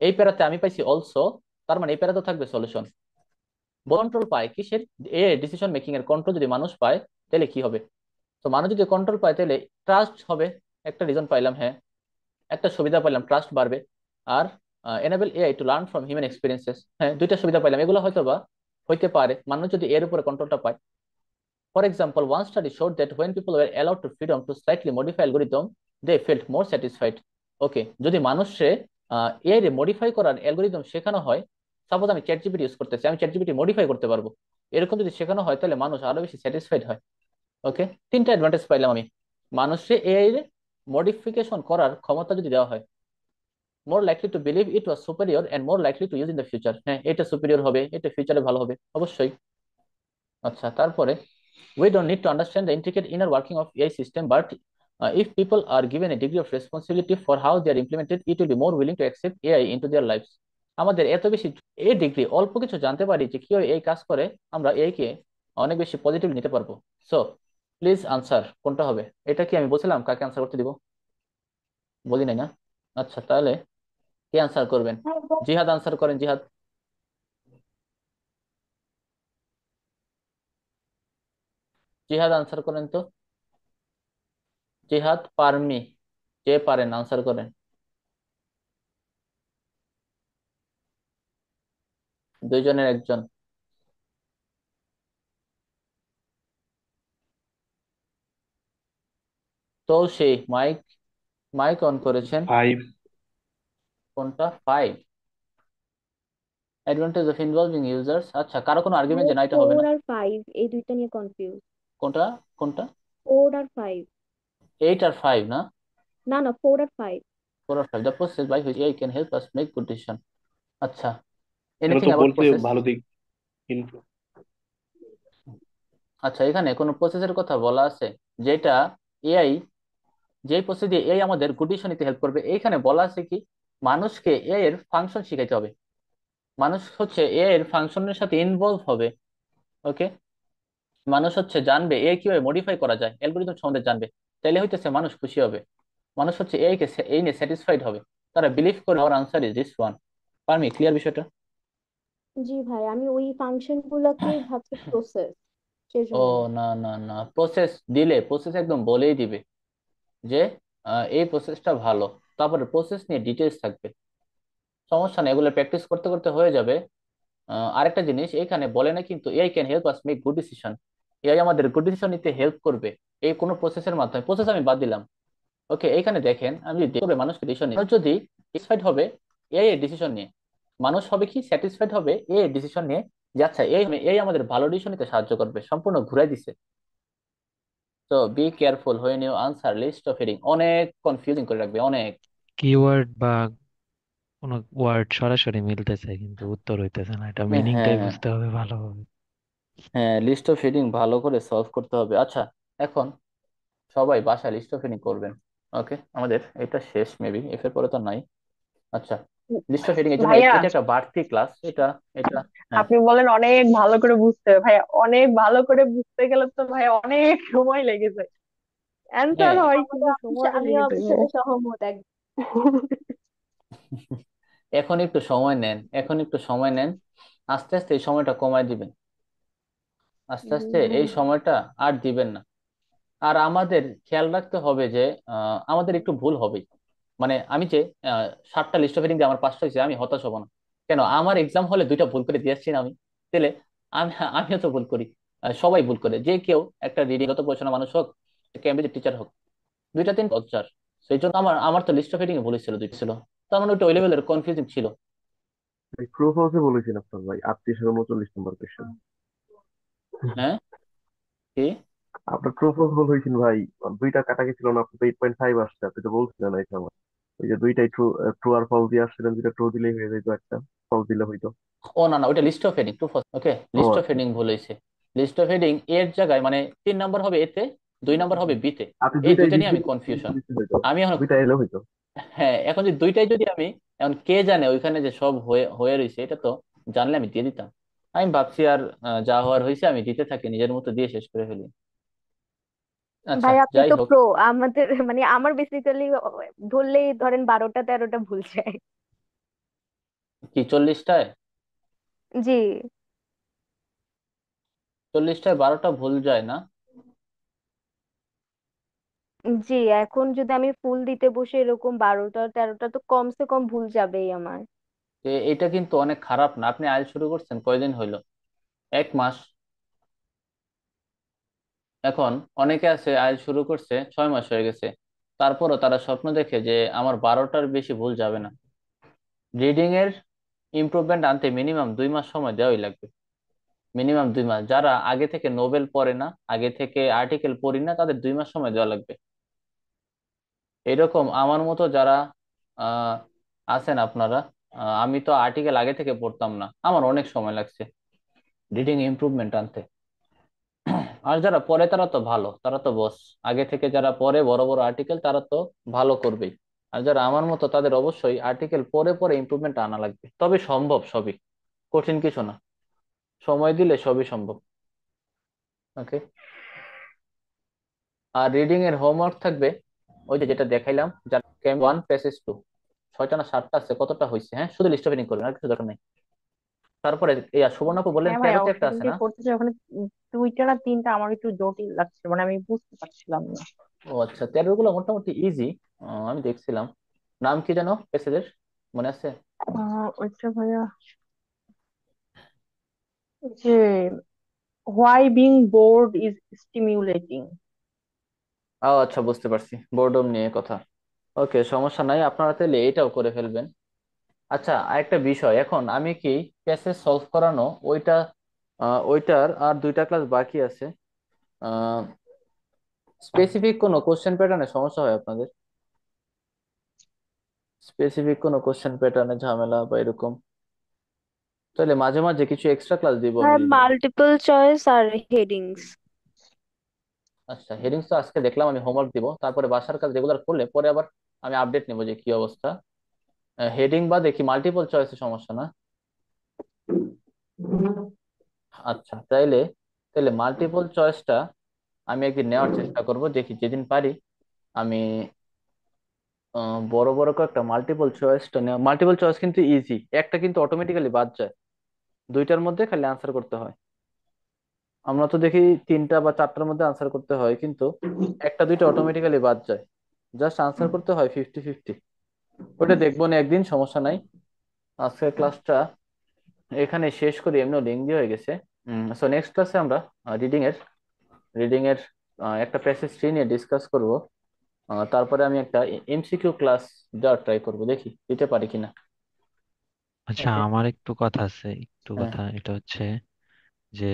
এই প্যারাতে আমি পাইছি অলসো, তার মানে এই প্যারাতে থাকবে সলিউশন। কন্ট্রোল পায় কিসের, এআই ডিসিশন মেকিং এর কন্ট্রোল যদি মানুষ পায় তাহলে কি হবে। তো মানুষ যদি কন্ট্রোল পায় তাহলে ট্রাস্ট হবে, একটা রিজন পাইলাম, হ্যাঁ, একটা সুবিধা পাইলাম, ট্রাস্ট বাড়বে। আর enable AI to learn from human experiences, হ্যাঁ, দুইটা সুবিধা পাইলাম। এগুলো হয়তো বা হইতে পারে মানুষ যদি এর উপরে কন্ট্রোলটা পায়। For example, one study showed that when people were allowed to freedom to slightly modify algorithm, they felt more satisfied. Okay, যদি মানুষে এআই রে মডিফাই করার অ্যালগোরিদম শেখানো হয়, সাপোজ আমি চ্যাট জিপিটি ইউজ করতেছি, আমি চ্যাট জিপিটি মডিফাই করতে পারবো, এরকম যদি শেখানো হয় তাহলে মানুষ আরো বেশি স্যাটিসফাইড হয়। ওকে, তিনটা অ্যাডভান্টেজ পাইলাম আমি। মানুষে এআই রে মডিফিকেশন করার ক্ষমতা যদি দেওয়া হয়, more likely to believe it was superior and more likely to use in the future, হ্যাঁ, এটা সুপিরিয়র হবে, এটা ফিউচারে ভালো হবে অবশ্যই। আচ্ছা, তারপরে we don't need to understand the intricate inner working of AI system, but if people are given a degree of responsibility for how they are implemented, it will be more willing to accept AI into their lives. আমাদের এত বেশি এই degree, অল্প কিছু জানতে পারি যে কিভাবে এই কাজ করে, আমরা এআই কে অনেক বেশি পজিটিভ নিতে পারবো। সো প্লিজ আনসার কোনটা হবে। এটা কি আমি বলছিলাম কাকে আনসার করতে দিব? বলি নাই না? আচ্ছা, তাহলে কে আনসার করবেন? হ্যাঁ, জিহাদ আনসার করেন, জিহাদ। জিহাদ আনসার করেন তো, জিহাদ পারমি, যে পারেন আনসার করেন, দুইজনের একজন। তো সেই মাইক মাইক অন করেছেন। 5। কোনটা 5? অ্যাডভান্টেজ অফ ইনভলভিং ইউজার্স, আচ্ছা, কারো কোনো আর্গুমেন্ট যে না এটা হবে ফোর না? আর ফাইভ এই দুইটা নিয়ে কনফিউজ। কোনটা কোনটা? 4 আর 5। 8 আর 5 না? না না, 4 আর 5। 4 আর 5, the process by which AI can help us make good decision. আচ্ছা, এটা এনিথিং তো অ্যাবাউট বলছে প্রসেস? ভালো দিক, কিন্তু আচ্ছা, এখানে কোনো প্রসেসের কথা বলা আছে যেটা এআই, যেই প্রসেস দিয়ে এআই আমাদের গুড ডিসিশন নিতে হেল্প করবে? এইখানে বলা আছে কি মানুষকে এআই এর ফাংশন শিখাইতে হবে। মানুষ হচ্ছে এআই এর ফাংশনের সাথে ইনভলভ হবে। ওকে, মানুষ হচ্ছে জানবে এআই কিভাবে মডিফাই করা যায়, অ্যালগোরিদম সম্বন্ধে জানবে। তাইলে হইতেছে মানুষ খুশি হবে। মানুষ হচ্ছে এই নিয়ে স্যাটিসফাইড হবে। তারা বিলিভ করে our answer is this one. পারমি, ক্লিয়ার বিষয়টা? জি ভাই, আমি ওই ফাংশন গুলাকেই ভাবছি প্রসেস, ও সেজন্য। না না না, প্রসেস দিলে প্রসেস একদম বলেই দিবে যে এই প্রসেসটা ভালো। তারপরে প্রসেস নিয়ে ডিটেলস থাকবে, সমস্যা নেই, এগুলো প্র্যাকটিস করতে করতে হয়ে যাবে। আরেকটা জিনিস এখানে বলে না কিন্তু AI can help us make good decision. AI আমাদের গুড ডিসিশন নিতে হেল্প করবে এই কোনো প্রসেসের মাধ্যমে। প্রসেস আমি বাদ দিলাম। ওকে, এইখানে দেখেন আমি যদি করবে মানুষকে ডিসিশন নিয়ে, মানুষ যদি স্যাটিসফাইড হবে এআই এর ডিসিশন নিয়ে, মানুষ হবে কি স্যাটিসফাইড হবে এআই এর ডিসিশন নিয়ে, যে আচ্ছা এই আমাদের ভালো ডিসিশন নিতে সাহায্য করবে, সম্পূর্ণ ঘুরাই দিছে। তো be careful when you answer list of heading, অনেক কনফিউজিং করে রাখবে অনেক। কিওয়ার্ড বা কোনো ওয়ার্ড সরাসরি মিলতেছে কিন্তু উত্তর হইতেছে না, এটা হ্যাঁ মিনিংটাই হ্যাঁ বুঝতে হবে ভালোভাবে। হ্যাঁ, লিস্ট অফ হেডিং ভালো করে সলভ করতে হবে। আচ্ছা, এখন সবাই বাসায় লিস্ট অফ হেডিং করবেন। ওকে, আমাদের এটা শেষ মেবি, এর পরে তো নাই। আচ্ছা, লিস্ট অফ হেডিং এর জন্য ভাইয়া, এটা একটা বাড়তি ক্লাস, এটা এটা হ্যাঁ আপনি বলেন অনেক ভালো করে বুঝতে হবে ভাইয়া, অনেক ভালো করে বুঝতে গেলে তো ভাইয়া অনেক সময় লেগে যায়। অ্যান্সার হ্যাঁ। হয় কিন্তু সময় আমিও লেগে আপনার যায়। সাথে সহমত একদম। এখন একটু সময় নেন, এখন একটু সময় নেন, আস্তে আস্তে এই সময়টা কমায় দিবেন। আস্তে আস্তে এই সময়টা আর দিবেন না। আর আমাদের খেয়াল রাখতে হবে যে আমাদের একটু ভুল হবেই। মানে আমি যে 7টা লিস্ট অফ হেডিং দিয়ে আমার 5টা হয়েছে, আমি হতাশ হব না। কেন, আমার এক্সাম হলে 2টা ভুল করে দিয়ে আসছি না আমি? তাহলে আমি আমিও তো ভুল করি। সবাই ভুল করে, যে কেউ একটা রিডিং গত পড়াশোনা মানুষ হোক, ক্যামব্রিজের টিচার হোক, 2টা 3 লজ্জার। সেই জন্য আমার আমার তো লিস্ট অফ হেডিং ভুল ছিল 2টা ছিল। তার মানে ওইটা ওই লেভেলের কনফিউজিং ছিল। প্রুফ হাউসে বলেছেন আপনার ভাই 38 উনচল্লিশ নম্বর কোয়েশ্চেন। হ্যাঁ, কি? আপনার প্রুফ হাউস ভুল হয়েছিল ভাই, দুইটা কাটা গেছিল না, আপনার তো 8.5 আসছে, আপনি তো বলছিলেন এই সময়। ওই যে দুইটাই ট্রু, ট্রু আর ফলস দিয়ে আসছিলেন, দুইটা ট্রু দিলেই হয়ে যেত, একটা ফলস দিলে হইতো। ও না না, ওইটা list of heading to first. Okay, ও লিস্ট অফ আচ্ছা। হেডিং ভুল হয়েছে। লিস্ট অফ হেডিং এর জায়গায় মানে 3 নাম্বার হবে এতে, 2 নাম্বার হবে বিতে। আপনি এই দুইটাই দুইটা নিয়ে দিতে আমি কনফিউশন। দিতে হইতো, আমি এখন, দুইটা এলে হইতো। হ্যাঁ, এখন যদি দুইটাই যদি আমি, এখন কে জানে ওইখানে যে সব হয়ে হয়ে রয়েছে, এটা তো জানলে আমি দিয়ে দিতাম। আমি ভাবছি আর যা হওয়ার হয়েছে আমি দিতে থাকি, নিজের মতো দিয়ে শেষ করে ফেলি। আচ্ছা, ভাই আপনি যাই তো হোক। প্রো। আমাদের মানে আমার বেসিক্যালি ধরলেই ধরেন 12টা 13টা ভুল যায়। কি 40টায়? জি। 40টায় 12টা ভুল যায় না? জি, এখন যদি আমি ফুল দিতে বসে এরকম 12টা 13টা তো কমসে কম ভুল যাবেই আমার। এটা কিন্তু অনেক খারাপ না? আপনি আজ শুরু করছেন কয়দিন হইলো? 1 মাস। এখন অনেকে আছে আইএলটিএস শুরু করছে 6 মাস হয়ে গেছে, তারপরও তারা স্বপ্ন দেখে যে আমার 12টার বেশি ভুল যাবে না। রিডিং এর ইমপ্রুভমেন্ট আনতে মিনিমাম 2 মাস সময় দেওয়াই লাগবে। মিনিমাম 2 মাস। যারা আগে থেকে নোবেল পড়ে না, আগে থেকে আর্টিকেল পড়ি না, তাদের 2 মাস সময় দেওয়া লাগবে। এরকম আমার মতো যারা আহ আছেন আপনারা, আমি তো আর্টিকেল আগে থেকে পড়তাম না, আমার অনেক সময় লাগছে রিডিং ইমপ্রুভমেন্ট আনতে। আর যারা পড়ে তারা তো ভালো, তারা তো বস। আগে থেকে যারা পড়ে বড় বড় আর্টিকেল, তারা তো ভালো করবেই। আর যারা আমার মতো, তাদের অবশ্যই আর্টিকেল পড়ে পড়ে ইমপ্রুভমেন্ট আনা লাগবে, তবে সম্ভব সবই, কঠিন কিছু না। সময় দিলে সবই সম্ভব। ওকে। আর রিডিং এর হোমওয়ার্ক থাকবে ওই যে যেটা দেখাইলাম, যার 1 প্যাসেজ 2, 6টা না 7টা আছে, কতটা হয়েছে? হ্যাঁ, শুধু লিস্ট অফ রিডিং করবেন, আর কিছু দরকার নেই। তারপরে এই সুবর্ণাপু বললেন হ্যাঁ ভাইয়া, 13তে একটা আছে সেদিনকে না? করতেছে ওখানে, 2টা না 3টা আমার একটু জটিল লাগছে, মানে আমি বুঝতে পারছিলাম না। ও আচ্ছা, 13 গুলো মোটামুটি ইজি, আমি দেখছিলাম। নাম কি যেন প্যাসেজের, মনে আছে? ওইটা ভাইয়া, যে why being bored is stimulating. ও আচ্ছা, বুঝতে পারছি, বোর্ডম নিয়ে কথা। ওকে, সমস্যা নাই, আপনারা তাহলে এটাও করে ফেলবেন। আচ্ছা, আরেকটা বিষয়, এখন আমি কি প্যাসেজ সলভ করানো ওইটা, ওইটার আর 2টা ক্লাস বাকি আছে। স্পেসিফিক কোনো কোশ্চেন প্যাটার্নে সমস্যা হয় আপনাদের? স্পেসিফিক কোনো কোশ্চেন প্যাটার্নে ঝামেলা বা এরকম? তাহলে মাঝে মাঝে কিছু এক্সট্রা ক্লাস দিব আমি হ্যাঁ, রিডিং এর। মাল্টিপল চয়েস আর হেডিংস। আচ্ছা, হেডিংস তো আজকে দেখলাম, আমি হোমওয়ার্ক দিব, তারপরে বাসার কাজ রেগুলার করলে পরে আবার আমি আপডেট নেবো যে কি অবস্থা। হেডিং বা দেখি মাল্টিপল চয়েসের সমস্যা না। আচ্ছা, তাইলে তাইলে মাল্টিপল চয়েসটা আমি একদিন নেওয়ার চেষ্টা করব, দেখি যেদিন পারি আমি বড় বড় কয়েকটা মাল্টিপল চয়েসটা নেওয়া। মাল্টিপল চয়েস কিন্তু ইজি, একটা কিন্তু অটোমেটিক্যালি বাদ যায়, দুইটার মধ্যে খালি আনসার করতে হয়। আমরা তো দেখি তিনটা বা চারটার মধ্যে আনসার করতে হয়, কিন্তু একটা দুইটা অটোমেটিক্যালি বাদ যায়, জাস্ট আনসার করতে হয় 50-50। ওটা দেখবো না একদিন, সমস্যা নাই। আজকের ক্লাসটা এখানে শেষ করি, এমনিও লেংদি হয়ে গেছে। সো নেক্সট ক্লাসে আমরা রিডিং এর রিডিং এর একটা প্যাসেজ 3 নিয়ে ডিসকাস করব। তারপরে আমি একটা এমসিকিউ ক্লাস দেওয়ার ট্রাই করব, দেখি দিতে পারি কিনা। আচ্ছা, ওকে। আমার একটু কথা আছে, একটু হ্যাঁ। কথা, এটা হচ্ছে যে